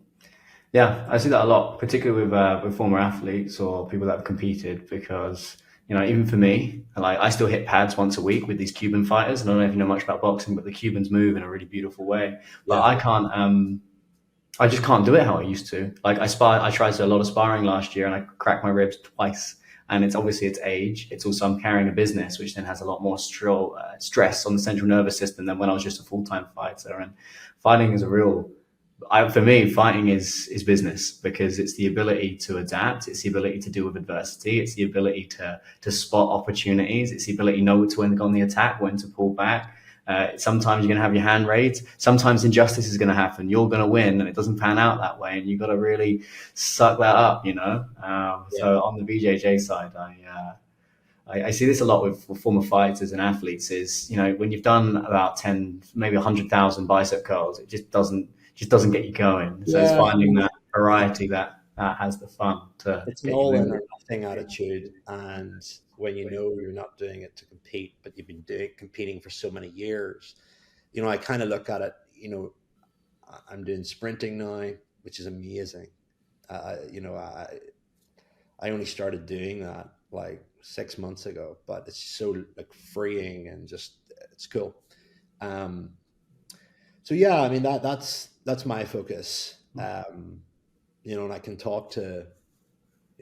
Yeah, I see that a lot, particularly with former athletes or people that have competed, because even for me, like, I still hit pads once a week with these Cuban fighters. I don't know if you know much about boxing, but the Cubans move in a really beautiful way. But yeah. I just can't do it how I used to. Like, I tried to do a lot of sparring last year, and I cracked my ribs twice. And it's obviously it's age. It's also I'm carrying a business, which then has a lot more stress on the central nervous system than when I was just a full-time fighter. And fighting is for me, fighting is business, because it's the ability to adapt. It's the ability to deal with adversity. It's the ability to spot opportunities. It's the ability to know when to go on the attack, when to pull back. Sometimes you're going to have your hand raised. Sometimes injustice is going to happen. You're going to win, and it doesn't pan out that way. And you've got to really suck that up, So on the BJJ side, I see this a lot with former fighters and athletes is, when you've done about 10, maybe 100,000 bicep curls, it just doesn't get you going. So it's Yeah, I finding mean, that variety that has the fun to it's an get you all in moving. or nothing attitude. And when you know you're not doing it to compete, but you've been competing for so many years, I kind of look at it, I'm doing sprinting now, which is amazing. I only started doing that like 6 months ago, but it's so like freeing and just it's cool. Um, so yeah, I mean that's my focus. And I can talk to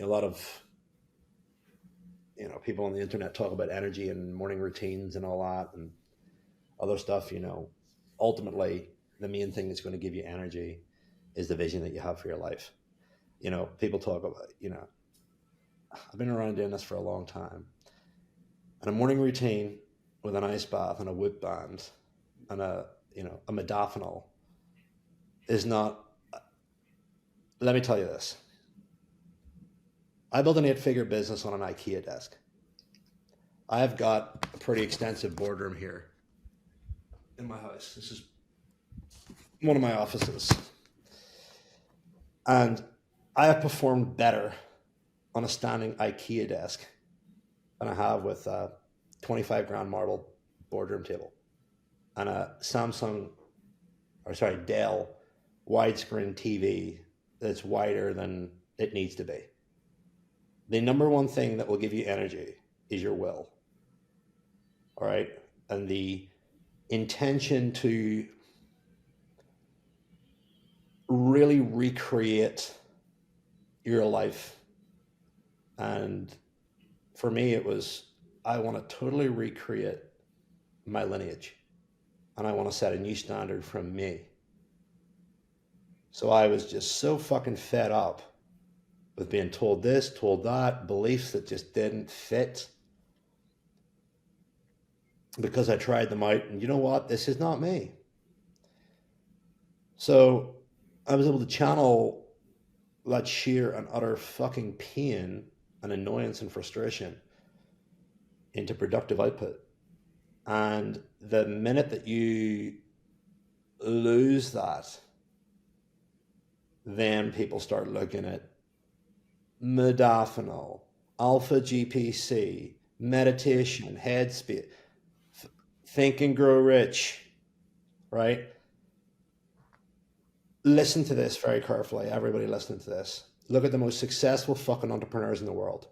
a lot of people on the internet talk about energy and morning routines and all that and other stuff. Ultimately, the main thing that's going to give you energy is the vision that you have for your life. People talk about I've been around doing this for a long time. And a morning routine with an ice bath and a whip band and a modafinil is not. Let me tell you this. I built an 8-figure business on an IKEA desk. I've got a pretty extensive boardroom here in my house. This is one of my offices. And I have performed better on a standing IKEA desk than I have with a 25 grand marble boardroom table and a Dell widescreen TV that's wider than it needs to be. The number one thing that will give you energy is your will. All right. And the intention to really recreate your life. And for me, it was, I want to totally recreate my lineage and I want to set a new standard from me. So I was just so fucking fed up with being told this, told that, beliefs that just didn't fit because I tried them out. And you know what? This is not me. So I was able to channel that sheer and utter fucking pain and annoyance and frustration into productive output. And the minute that you lose that, then people start looking at modafinil, alpha GPC, meditation, headspace, think and grow rich, right? Listen to this very carefully. Everybody listening to this. Look at the most successful fucking entrepreneurs in the world.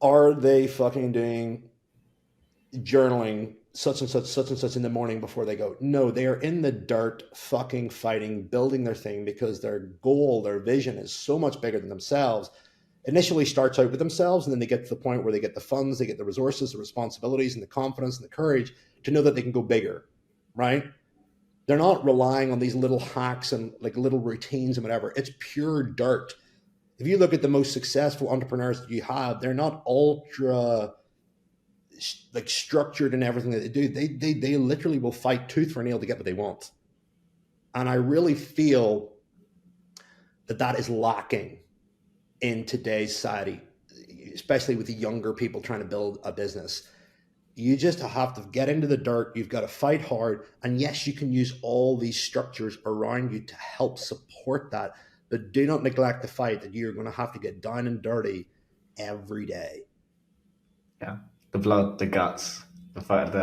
Are they fucking doing journaling such and such in the morning before they go? No, they are in the dirt fucking fighting, building their thing because their goal, their vision is so much bigger than themselves. Initially starts out with themselves, and then they get to the point where they get the funds, they get the resources, the responsibilities, and the confidence and the courage to know that they can go bigger, right? They're not relying on these little hacks and like little routines and whatever. It's pure dirt. If you look at the most successful entrepreneurs that you have, they're not ultra like structured in everything that they do. They literally will fight tooth for nail to get what they want. And I really feel that is lacking in today's society, especially with the younger people trying to build a business. You just have to get into the dirt. You've got to fight hard. And yes, you can use all these structures around you to help support that. But do not neglect the fight that you're going to have to get down and dirty every day. Yeah, the blood, the guts, the fight.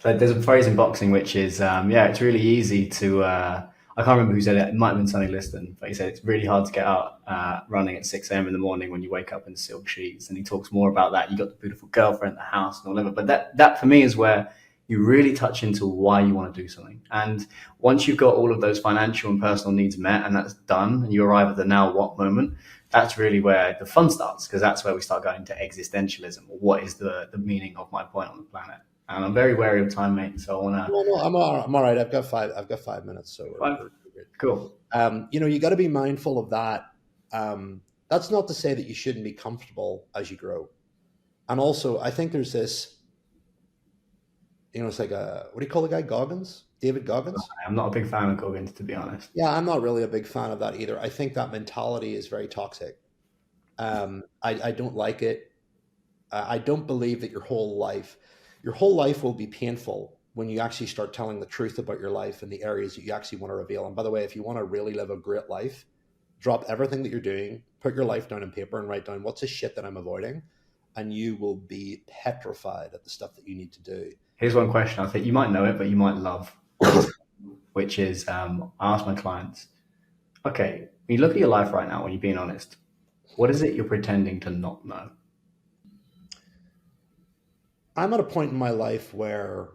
Like there's a phrase in boxing which is, it's really easy to. I can't remember who said it. It might have been Sonny Liston, but he said it's really hard to get out running at 6 a.m. in the morning when you wake up in silk sheets. And he talks more about that. You got the beautiful girlfriend, the house, and all of it. But that for me is where you really touch into why you want to do something. And once you've got all of those financial and personal needs met, and that's done, and you arrive at the now what moment, that's really where the fun starts, because that's where we start going to existentialism. What is the meaning of my point on the planet? And I'm very wary of time, mate. So I want to. No, I'm all right. I've got 5 minutes, so we're good. Cool. You got to be mindful of that. That's not to say that you shouldn't be comfortable as you grow. And also, I think there's this. It's like what do you call the guy? Goggins? David Goggins? I'm not a big fan of Goggins, to be honest. Yeah, I'm not really a big fan of that either. I think that mentality is very toxic. I don't like it. I don't believe that your whole life will be painful when you actually start telling the truth about your life and the areas that you actually want to reveal. And by the way, if you want to really live a great life, drop everything that you're doing, put your life down on paper and write down what's the shit that I'm avoiding. And you will be petrified at the stuff that you need to do. Here's one question I think you might know it, but you might love, which is I ask my clients, okay, when you look at your life right now, when you're being honest, what is it you're pretending to not know? I'm at a point in my life where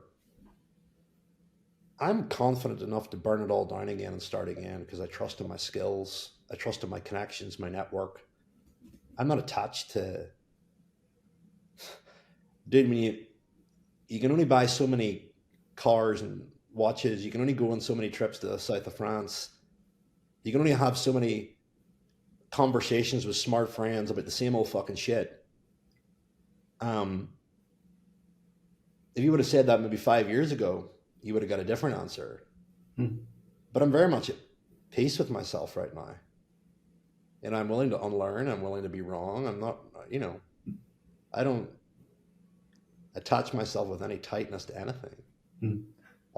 I'm confident enough to burn it all down again and start again because I trust in my skills. I trust in my connections, my network. I'm not attached to, dude, when you can only buy so many cars and watches, you can only go on so many trips to the south of France, you can only have so many conversations with smart friends about the same old fucking shit. If you would have said that maybe 5 years ago, you would have got a different answer. But I'm very much at peace with myself right now. And I'm willing to unlearn. I'm willing to be wrong. I'm not, I don't attach myself with any tightness to anything.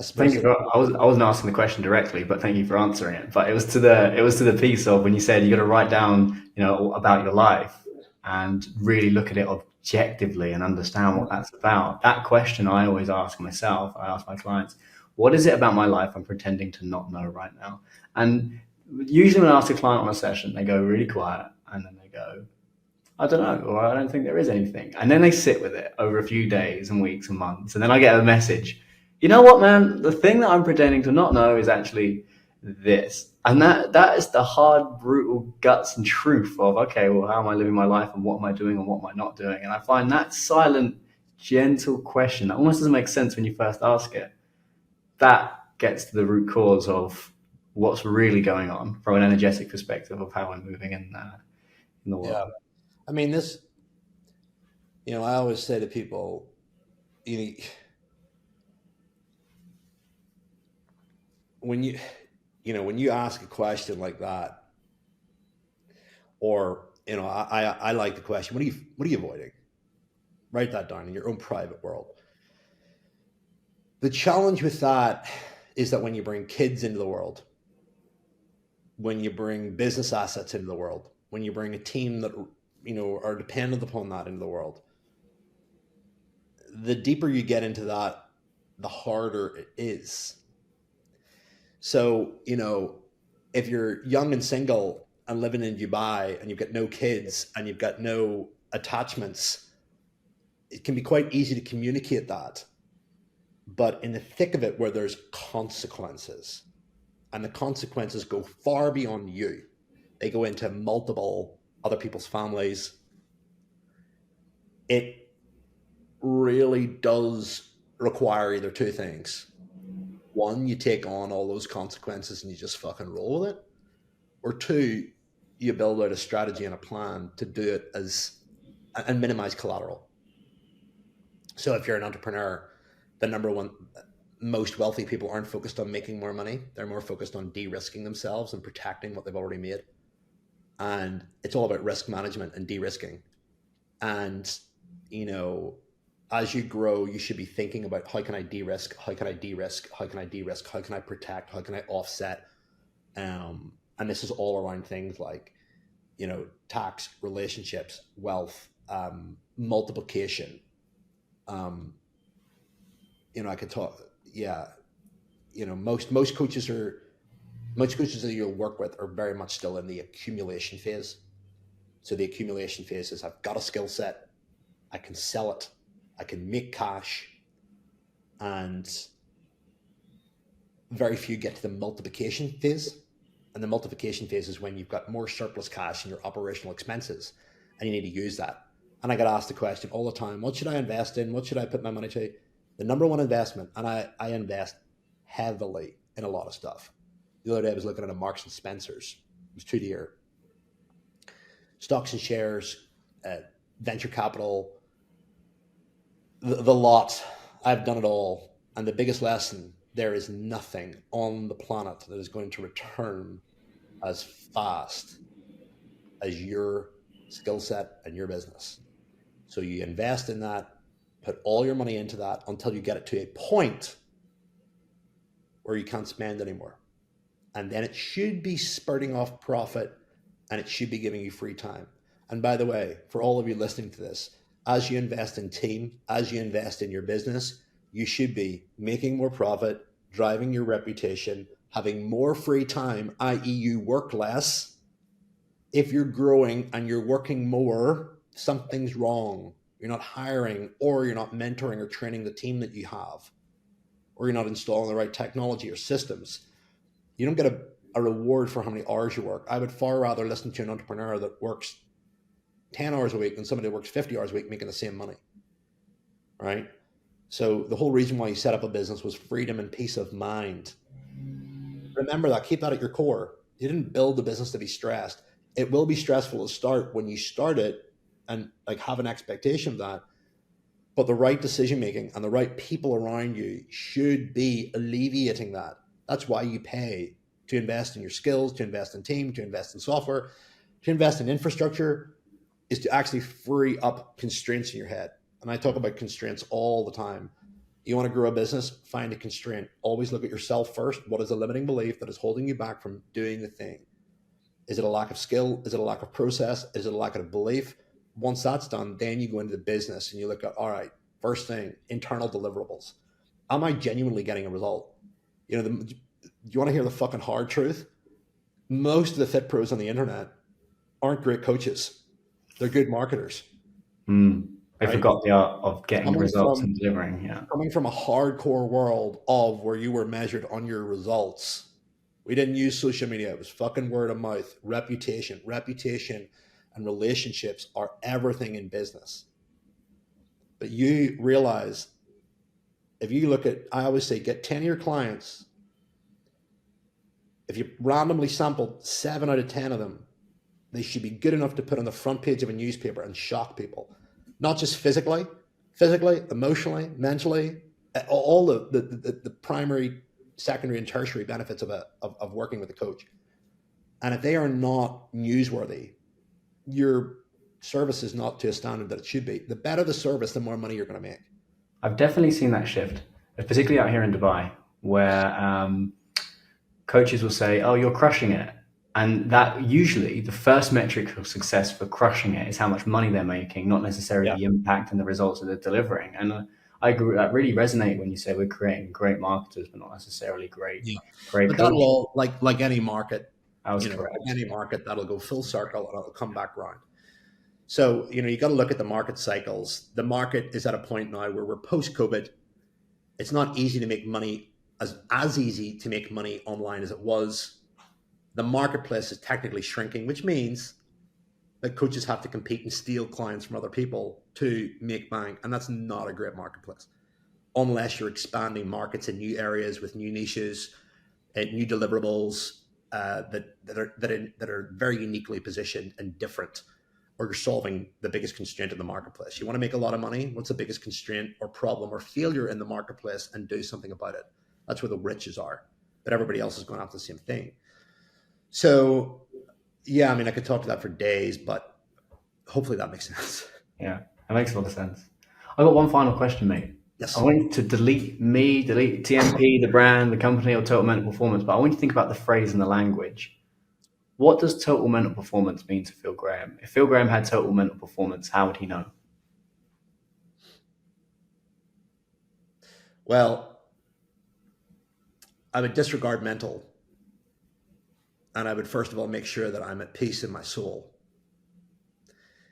Thank you for, I wasn't asking the question directly, but thank you for answering it. But it was to the piece of when you said you got to write down, about your life and really look at it objectively and understand what that's about. That question I always ask myself. I ask my clients, what is it about my life I'm pretending to not know right now? And usually when I ask a client on a session, they go really quiet and then they go, I don't know, or I don't think there is anything. And then they sit with it over a few days and weeks and months. And then I get a message, you know what, man, the thing that I'm pretending to not know is actually this. And that is the hard, brutal guts and truth of, okay, well, how am I living my life and what am I doing and what am I not doing? And I find that silent, gentle question that almost doesn't make sense when you first ask it. That gets to the root cause of what's really going on from an energetic perspective of how I'm moving in the world. Yeah. I mean, I always say to people, when you ask a question like that, or, I like the question, what are you avoiding? Write that down in your own private world. The challenge with that is that when you bring kids into the world, when you bring business assets into the world, when you bring a team that, are dependent upon that into the world, the deeper you get into that, the harder it is. So, if you're young and single and living in Dubai and you've got no kids and you've got no attachments, it can be quite easy to communicate that. But in the thick of it, where there's consequences, and the consequences go far beyond you, they go into multiple other people's families, it really does require either two things. One, you take on all those consequences and you just fucking roll with it. Or two, you build out a strategy and a plan to do it and minimize collateral. So if you're an entrepreneur, the number one, most wealthy people aren't focused on making more money. They're more focused on de-risking themselves and protecting what they've already made. And it's all about risk management and de-risking. And, as you grow, you should be thinking about how can I de-risk, how can I de-risk, how can I de-risk, how can I protect, how can I offset? And this is all around things like, tax, relationships, wealth, multiplication. I could talk, yeah. Most coaches that you'll work with are very much still in the accumulation phase. So the accumulation phase is I've got a skill set, I can sell it, I can make cash, and very few get to the multiplication phase. And the multiplication phase is when you've got more surplus cash in your operational expenses and you need to use that. And I get asked the question all the time, what should I invest in? What should I put my money to? The number one investment, and I invest heavily in a lot of stuff. The other day I was looking at a Marks and Spencer's. It was 2 year. Stocks and shares, venture capital, the lot. I've done it all. And the biggest lesson, there is nothing on the planet that is going to return as fast as your skill set and your business. So you invest in that, put all your money into that until you get it to a point where you can't spend anymore. And then it should be spurting off profit, and it should be giving you free time. And by the way, for all of you listening to this, as you invest in team, as you invest in your business, you should be making more profit, driving your reputation, having more free time, i.e. you work less. If you're growing and you're working more, something's wrong. You're not hiring, or you're not mentoring or training the team that you have, or you're not installing the right technology or systems. You don't get a reward for how many hours you work. I would far rather listen to an entrepreneur that works 10 hours a week than somebody that works 50 hours a week making the same money, right? So the whole reason why you set up a business was freedom and peace of mind. Remember that, keep that at your core. You didn't build the business to be stressed. It will be stressful to start when you start it and like have an expectation of that. But the right decision making and the right people around you should be alleviating that. That's why you pay to invest in your skills, to invest in team, to invest in software, to invest in infrastructure, is to actually free up constraints in your head. And I talk about constraints all the time. You want to grow a business, find a constraint. Always look at yourself first. What is a limiting belief that is holding you back from doing the thing? Is it a lack of skill? Is it a lack of process? Is it a lack of belief? Once that's done, then you go into the business and you look at, all right, first thing, internal deliverables. Am I genuinely getting a result? You know, do you want to hear the fucking hard truth? Most of the fit pros on the internet aren't great coaches. They're good marketers. They right? forgot the art of getting Coming results from- and delivering. Yeah. Coming from a hardcore world of where you were measured on your results. We didn't use social media. It was fucking word of mouth, reputation. Reputation and relationships are everything in business. But you realize, if you look at, I always say, get 10 of your clients. If you randomly sampled 7 out of 10 of them, they should be good enough to put on the front page of a newspaper and shock people. Not just physically, emotionally, mentally, all the primary, secondary, and tertiary benefits of working with a coach. And if they are not newsworthy, your service is not to a standard that it should be. The better the service, the more money you're going to make. I've definitely seen that shift, particularly out here in Dubai, where coaches will say, "Oh, you're crushing it," and that usually the first metric of success for crushing it is how much money they're making, not necessarily the impact and the results that they're delivering. And I agree, that really resonate when you say we're creating great marketers, but not necessarily great But coaches. that'll all, like any market, That was correct. correct. Like any market, that'll go full circle and it'll come back around. So, you got to look at the market cycles. The market is at a point now where we're post-COVID. It's not easy to make money, as easy to make money online as it was. The marketplace is technically shrinking, which means that coaches have to compete and steal clients from other people to make bank. And that's not a great marketplace unless you're expanding markets in new areas with new niches and new deliverables that are very uniquely positioned and different, or you're solving the biggest constraint in the marketplace. You want to make a lot of money? What's the biggest constraint or problem or failure in the marketplace, and do something about it? That's where the riches are. But everybody else is going after the same thing. So, yeah, I mean, I could talk to that for days, but hopefully that makes sense. Yeah, that makes a lot of sense. I got one final question, mate. Yes. I want you to delete TMP, the brand, the company, or total mental performance, but I want you to think about the phrase and the language. What does total mental performance mean to Phil Graham? If Phil Graham had total mental performance, how would he know? Well, I would disregard mental, and I would first of all make sure that I'm at peace in my soul.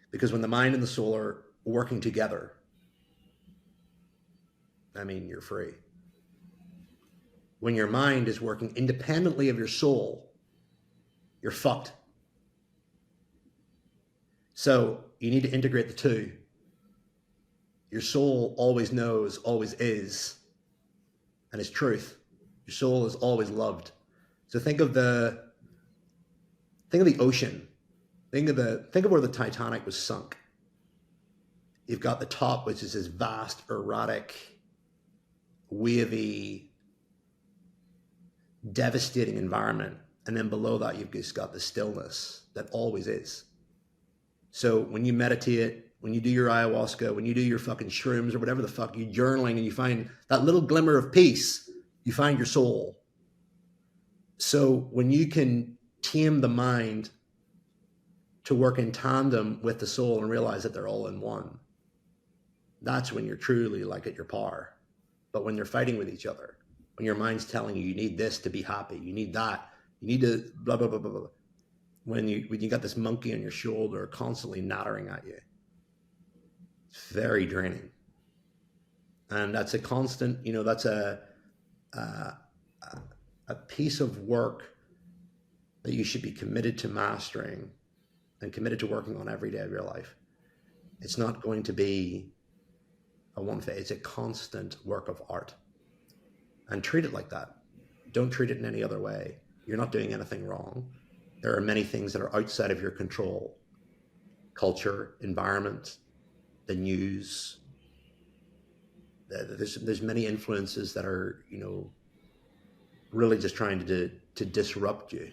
Because when the mind and the soul are working together, I mean, you're free. When your mind is working independently of your soul, you're fucked. So you need to integrate the two. Your soul always knows, always is, and is truth. Your soul is always loved. So think of the ocean. Think of where the Titanic was sunk. You've got the top, which is this vast, erratic, wavy, devastating environment. And then below that, you've just got the stillness that always is. So when you meditate, when you do your ayahuasca, when you do your fucking shrooms or whatever the fuck, you journaling and you find that little glimmer of peace, you find your soul. So when you can tame the mind to work in tandem with the soul and realize that they're all in one, that's when you're truly like at your power. But when they're fighting with each other, when your mind's telling you, you need this to be happy, you need that, you need to blah, blah, blah, blah, blah. When you got this monkey on your shoulder constantly nattering at you, it's very draining. And that's a constant, that's a piece of work that you should be committed to mastering and committed to working on every day of your life. It's not going to be a one phase, it's a constant work of art. And treat it like that. Don't treat it in any other way. You're not doing anything wrong. There are many things that are outside of your control. Culture, environment, the news. There's many influences that are, really just trying to disrupt you.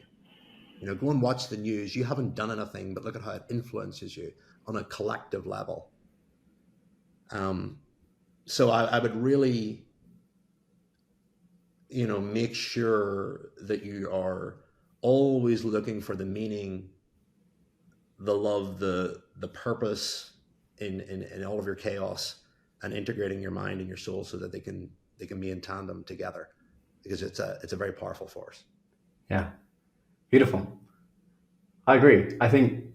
Go and watch the news. You haven't done anything, but look at how it influences you on a collective level. So I would really, make sure that you are always looking for the meaning, the love, the purpose in all of your chaos, and integrating your mind and your soul so that they can be in tandem together, because it's a very powerful force. Yeah. Beautiful. I agree. I think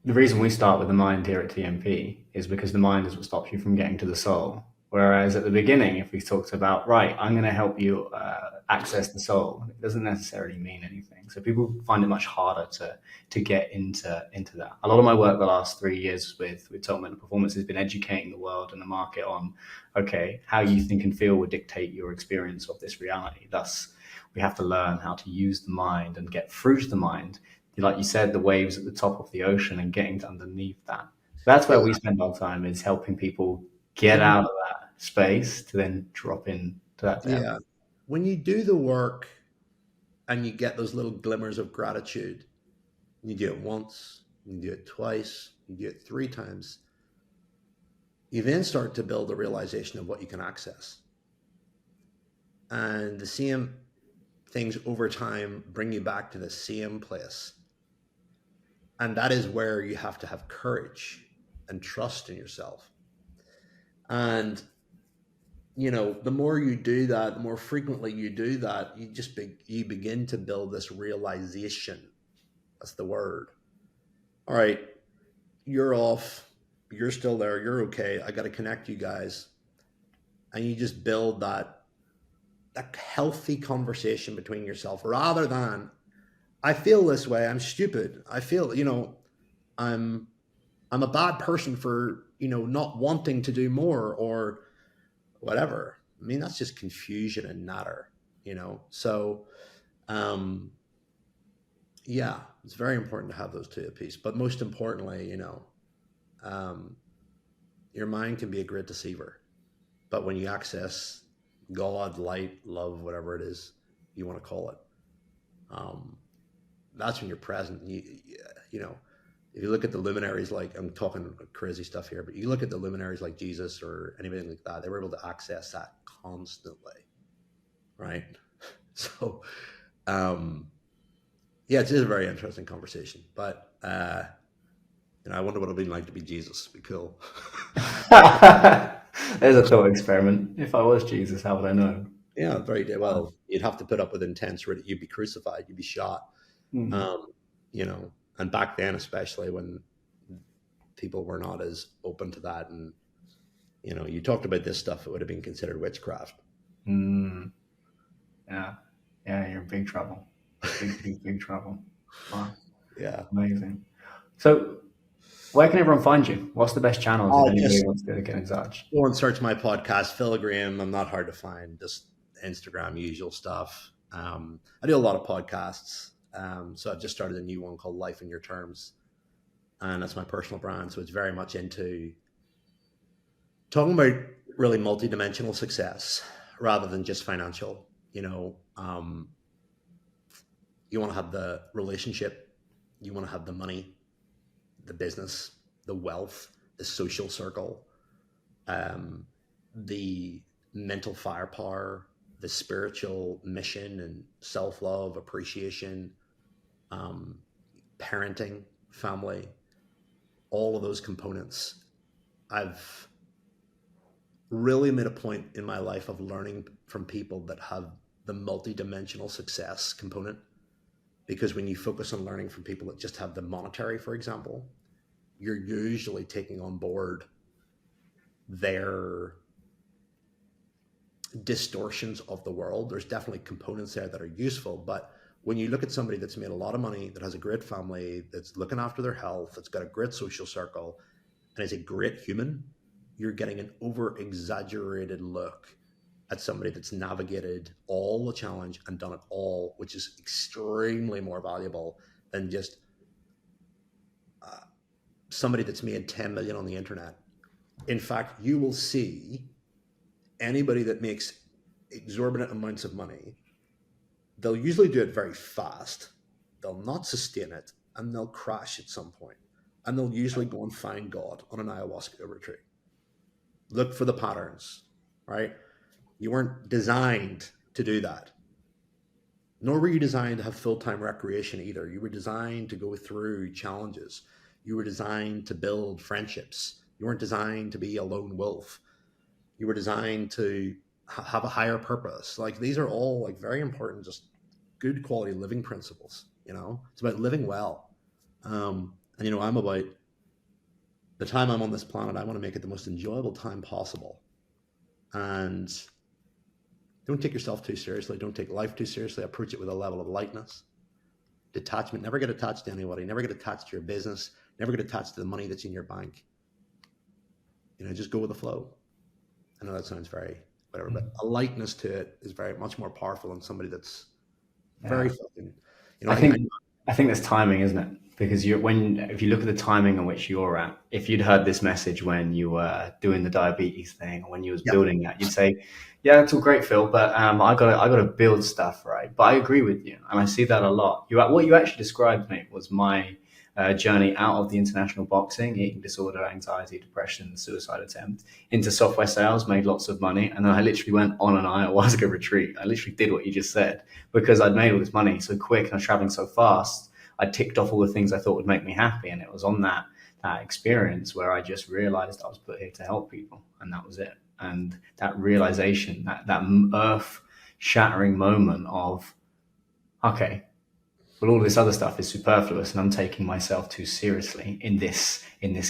the reason we start with the mind here at TMP is because the mind is what stops you from getting to the soul. Whereas at the beginning, if we talked about, right, I'm going to help you access the soul, it doesn't necessarily mean anything. So people find it much harder to get into that. A lot of my work the last 3 years with Total Mental Performance has been educating the world and the market on, okay, how you think and feel will dictate your experience of this reality. Thus, we have to learn how to use the mind and get through to the mind. Like you said, the waves at the top of the ocean and getting to underneath that. That's where we spend our time, is helping people get out of that space to then drop into that depth. Yeah. When you do the work and you get those little glimmers of gratitude, you do it once, you do it twice, you do it 3 times, you then start to build a realization of what you can access. And the same things over time bring you back to the same place. And that is where you have to have courage and trust in yourself. And, the more you do that, the more frequently you do that, you begin to build this realization. That's the word. All right, you're off. You're still there. You're okay. I got to connect you guys. And you just build that healthy conversation between yourself, rather than, I feel this way, I'm stupid, I feel, I'm a bad person for, not wanting to do more or whatever. I mean, that's just confusion and natter, So, yeah, it's very important to have those two apiece. But most importantly, your mind can be a great deceiver. But when you access God, light, love, whatever it is you want to call it, that's when you're present. If you look at the luminaries, like, I'm talking crazy stuff here, but you look at the luminaries like Jesus or anybody like that, they were able to access that constantly, right? So, yeah, it is a very interesting conversation. But I wonder what it'll be like to be Jesus. It'd be cool. There's a thought experiment. If I was Jesus, how would I know? Yeah, very good. Well, you'd have to put up with intense. You'd be crucified. You'd be shot. Mm-hmm. And back then, especially when people were not as open to that, and you talked about this stuff, it would have been considered witchcraft. Yeah, you're in big trouble. Big trouble. Wow. Yeah, amazing. So, where can everyone find you? What's the best channels if anybody wants to get in touch? Go and search my podcast, Phil Graham. I'm not hard to find. Just Instagram, usual stuff. I do a lot of podcasts. So I've just started a new one called Life in Your Terms. And that's my personal brand. So it's very much into talking about really multidimensional success rather than just financial. You want to have the relationship, you want to have the money, the business, the wealth, the social circle, the mental firepower, the spiritual mission and self-love, appreciation, parenting, family, all of those components. I've really made a point in my life of learning from people that have the multidimensional success component, because when you focus on learning from people that just have the monetary, for example, you're usually taking on board their distortions of the world. There's definitely components there that are useful, but when you look at somebody that's made a lot of money, that has a great family, that's looking after their health, that's got a great social circle, and is a great human, you're getting an over exaggerated look at somebody that's navigated all the challenge and done it all, which is extremely more valuable than just somebody that's made 10 million on the internet. In fact, you will see anybody that makes exorbitant amounts of money, they'll usually do it very fast. They'll not sustain it, and they'll crash at some point. And they'll usually go and find God on an ayahuasca retreat. Look for the patterns, right? You weren't designed to do that. Nor were you designed to have full-time recreation either. You were designed to go through challenges. You were designed to build friendships. You weren't designed to be a lone wolf. You were designed to have a higher purpose. Like, these are all like very important, just good quality living principles. It's about living well. And I'm about the time I'm on this planet, I want to make it the most enjoyable time possible. And don't take yourself too seriously. Don't take life too seriously. Approach it with a level of lightness, detachment. Never get attached to anybody. Never get attached to your business. Never get attached to the money that's in your bank. Just go with the flow. I know that sounds very whatever, but a lightness to it is very much more powerful than somebody that's very fucking. I think there's timing, isn't it? Because if you look at the timing on which you're at, if you'd heard this message when you were doing the diabetes thing, or when you was building that, you'd say, "Yeah, it's all great, Phil, but I gotta build stuff, right?" But I agree with you, and I see that a lot. What you actually described, mate, was my journey out of the international boxing, eating disorder, anxiety, depression, suicide attempt, into software sales, made lots of money, and then I literally went on an ayahuasca retreat. I literally did what you just said, because I'd made all this money so quick and I was traveling so fast. I ticked off all the things I thought would make me happy, and it was on that experience where I just realized I was put here to help people, and that was it. And that realization, that earth-shattering moment of, okay, well, all this other stuff is superfluous, and I'm taking myself too seriously in this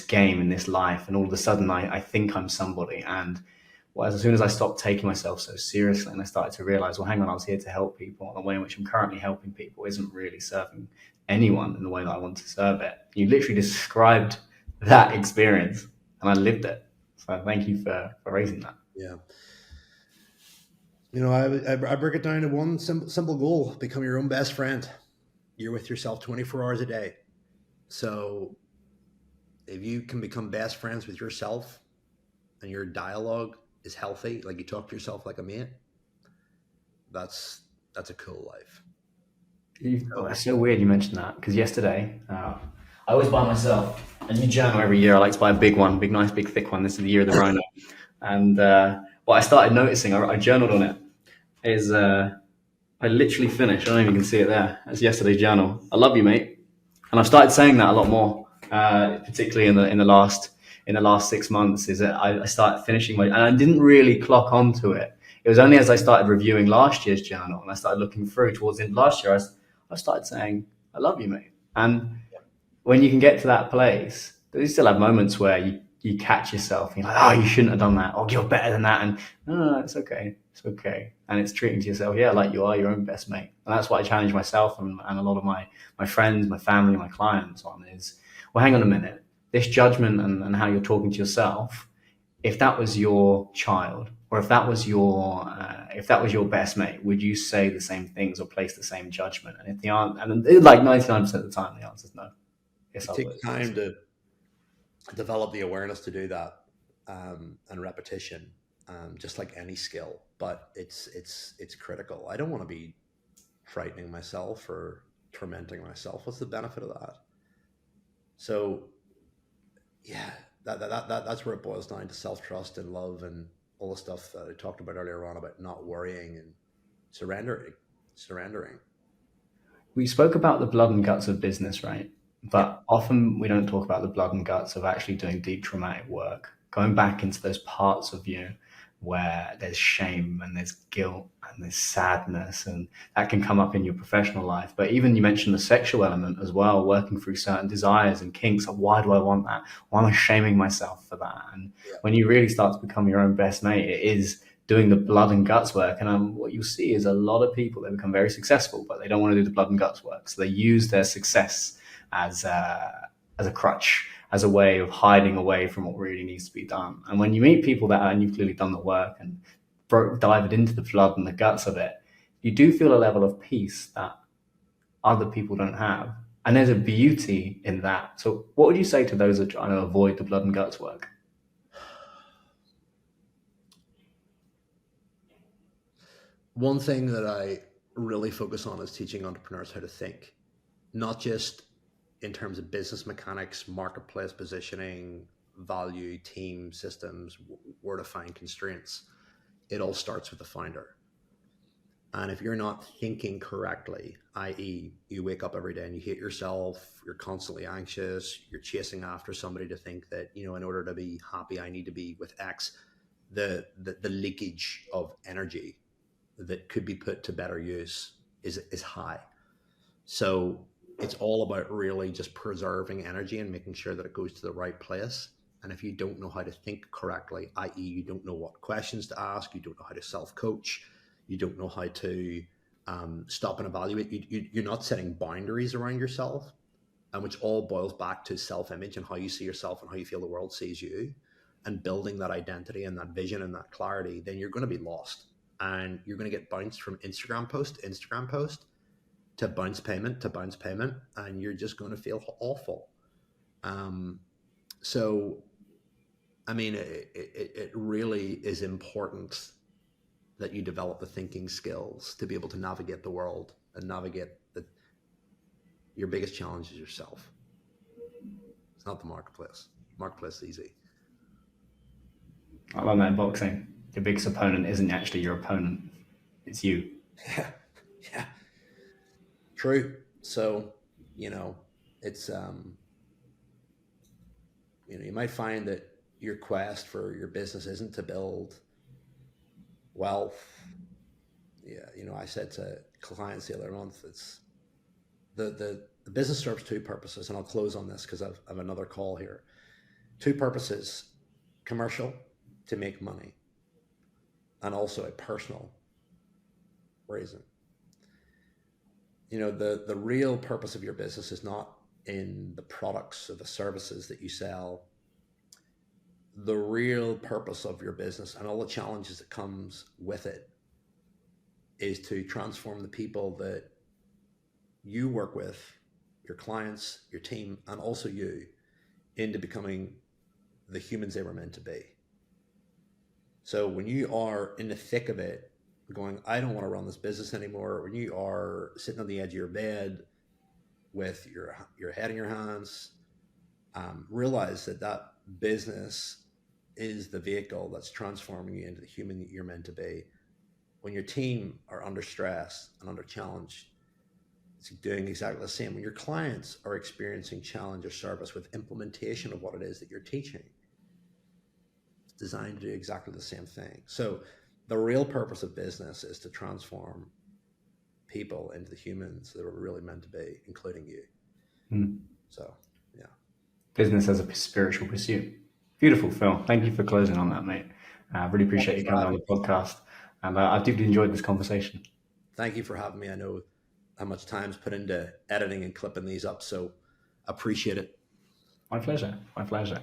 game, in this life, and all of a sudden I think I'm somebody. And as soon as I stopped taking myself so seriously, and I started to realize, well, hang on, I was here to help people, and the way in which I'm currently helping people isn't really serving anyone in the way that I want to serve it. You literally described that experience, and I lived it. So thank you for raising that. Yeah. I break it down to one simple goal: become your own best friend. You're with yourself 24 hours a day. So if you can become best friends with yourself, and your dialogue is healthy, like you talk to yourself like a mate, that's a cool life. It's so weird you mentioned that, because yesterday I always buy myself a new journal every year. I like to buy a big one, nice big thick one. This is the year of the rhino. And what I started noticing, I journaled on it, is I literally finished. I don't even can see it there. That's yesterday's journal. I love you, mate. And I've started saying that a lot more, particularly in the last 6 months. Is that I started finishing and I didn't really clock onto it. It was only as I started reviewing last year's journal and I started looking through towards the end of last year, I started saying, "I love you, mate." And when you can get to that place, you still have moments where you catch yourself and you're like, "Oh, you shouldn't have done that," or "You're better than that." And no, it's okay. It's okay. And it's treating to yourself, like you are your own best mate. And that's what I challenge myself and a lot of my friends, my family, my clients on is, well, hang on a minute. This judgment and how you're talking to yourself, if that was your child, or if that was your best mate, would you say the same things or place the same judgment? And if the answer, and like 99% of the time, the answer is no. It takes time to develop the awareness to do that, and repetition, just like any skill. But it's critical. I don't want to be frightening myself or tormenting myself. What's the benefit of that? So, yeah, that's where it boils down to self-trust and love and all the stuff that I talked about earlier on about not worrying and surrendering. We spoke about the blood and guts of business, right? Yeah. But often we don't talk about the blood and guts of actually doing deep traumatic work, going back into those parts of you where there's shame and there's guilt and there's sadness, and that can come up in your professional life. But even you mentioned the sexual element as well, working through certain desires and kinks. Like, why do I want that? Why am I shaming myself for that? And Yeah. when you really start to become your own best mate, it is doing the blood and guts work. And what you'll see is a lot of people, they become very successful, but they don't want to do the blood and guts work. So they use their success as a crutch, as a way of hiding away from what really needs to be done. And when you meet people that are, and you've clearly done the work and dived into the blood and the guts of it, you do feel a level of peace that other people don't have. And there's a beauty in that. So what would you say to those that are trying to avoid the blood and guts work? One thing that I really focus on is teaching entrepreneurs how to think, not just in terms of business mechanics, marketplace positioning, value, team systems, where to find constraints. It all starts with the founder. And if you're not thinking correctly, i.e., you wake up every day and you hate yourself, you're constantly anxious, you're chasing after somebody to think that, in order to be happy, I need to be with X, the leakage of energy that could be put to better use is high. So it's all about really just preserving energy and making sure that it goes to the right place. And if you don't know how to think correctly, i.e., you don't know what questions to ask, you don't know how to self-coach, you don't know how to stop and evaluate, you're not setting boundaries around yourself, and which all boils back to self-image and how you see yourself and how you feel the world sees you, and building that identity and that vision and that clarity, then you're going to be lost. And you're going to get bounced from Instagram post to Instagram post to bounce payment to bounce payment, and you're just going to feel awful. So, I mean, it really is important that you develop the thinking skills to be able to navigate the world and navigate your biggest challenge is yourself. It's not the marketplace. Marketplace is easy. I love that in boxing. Your biggest opponent isn't actually your opponent. It's you. Yeah. True. So, it's, you might find that your quest for your business isn't to build wealth. Yeah. I said to clients the other month, it's the business serves two purposes, and I'll close on this because I've another call here. Two purposes: commercial, to make money, and also a personal reason. The real purpose of your business is not in the products or the services that you sell. The real purpose of your business and all the challenges that comes with it is to transform the people that you work with, your clients, your team, and also you, into becoming the humans they were meant to be. So when you are in the thick of it, going, I don't want to run this business anymore, when you are sitting on the edge of your bed with your head in your hands, realize that business is the vehicle that's transforming you into the human that you're meant to be. When your team are under stress and under challenge, it's doing exactly the same. When your clients are experiencing challenge or service with implementation of what it is that you're teaching, it's designed to do exactly the same thing. So the real purpose of business is to transform people into the humans that are really meant to be, including you. So, yeah. Business as a spiritual pursuit. Beautiful, Phil. Thank you for closing on that, mate. I really appreciate you coming on the podcast, and I've deeply enjoyed this conversation. Thank you for having me. I know how much time's put into editing and clipping these up, so appreciate it. My pleasure. My pleasure.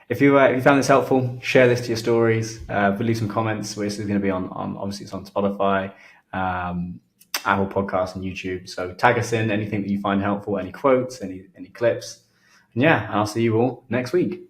If you found this helpful, share this to your stories. Leave some comments. This is going to be on obviously it's on Spotify, Apple Podcasts, and YouTube. So tag us in anything that you find helpful, any quotes, any clips, and yeah, I'll see you all next week.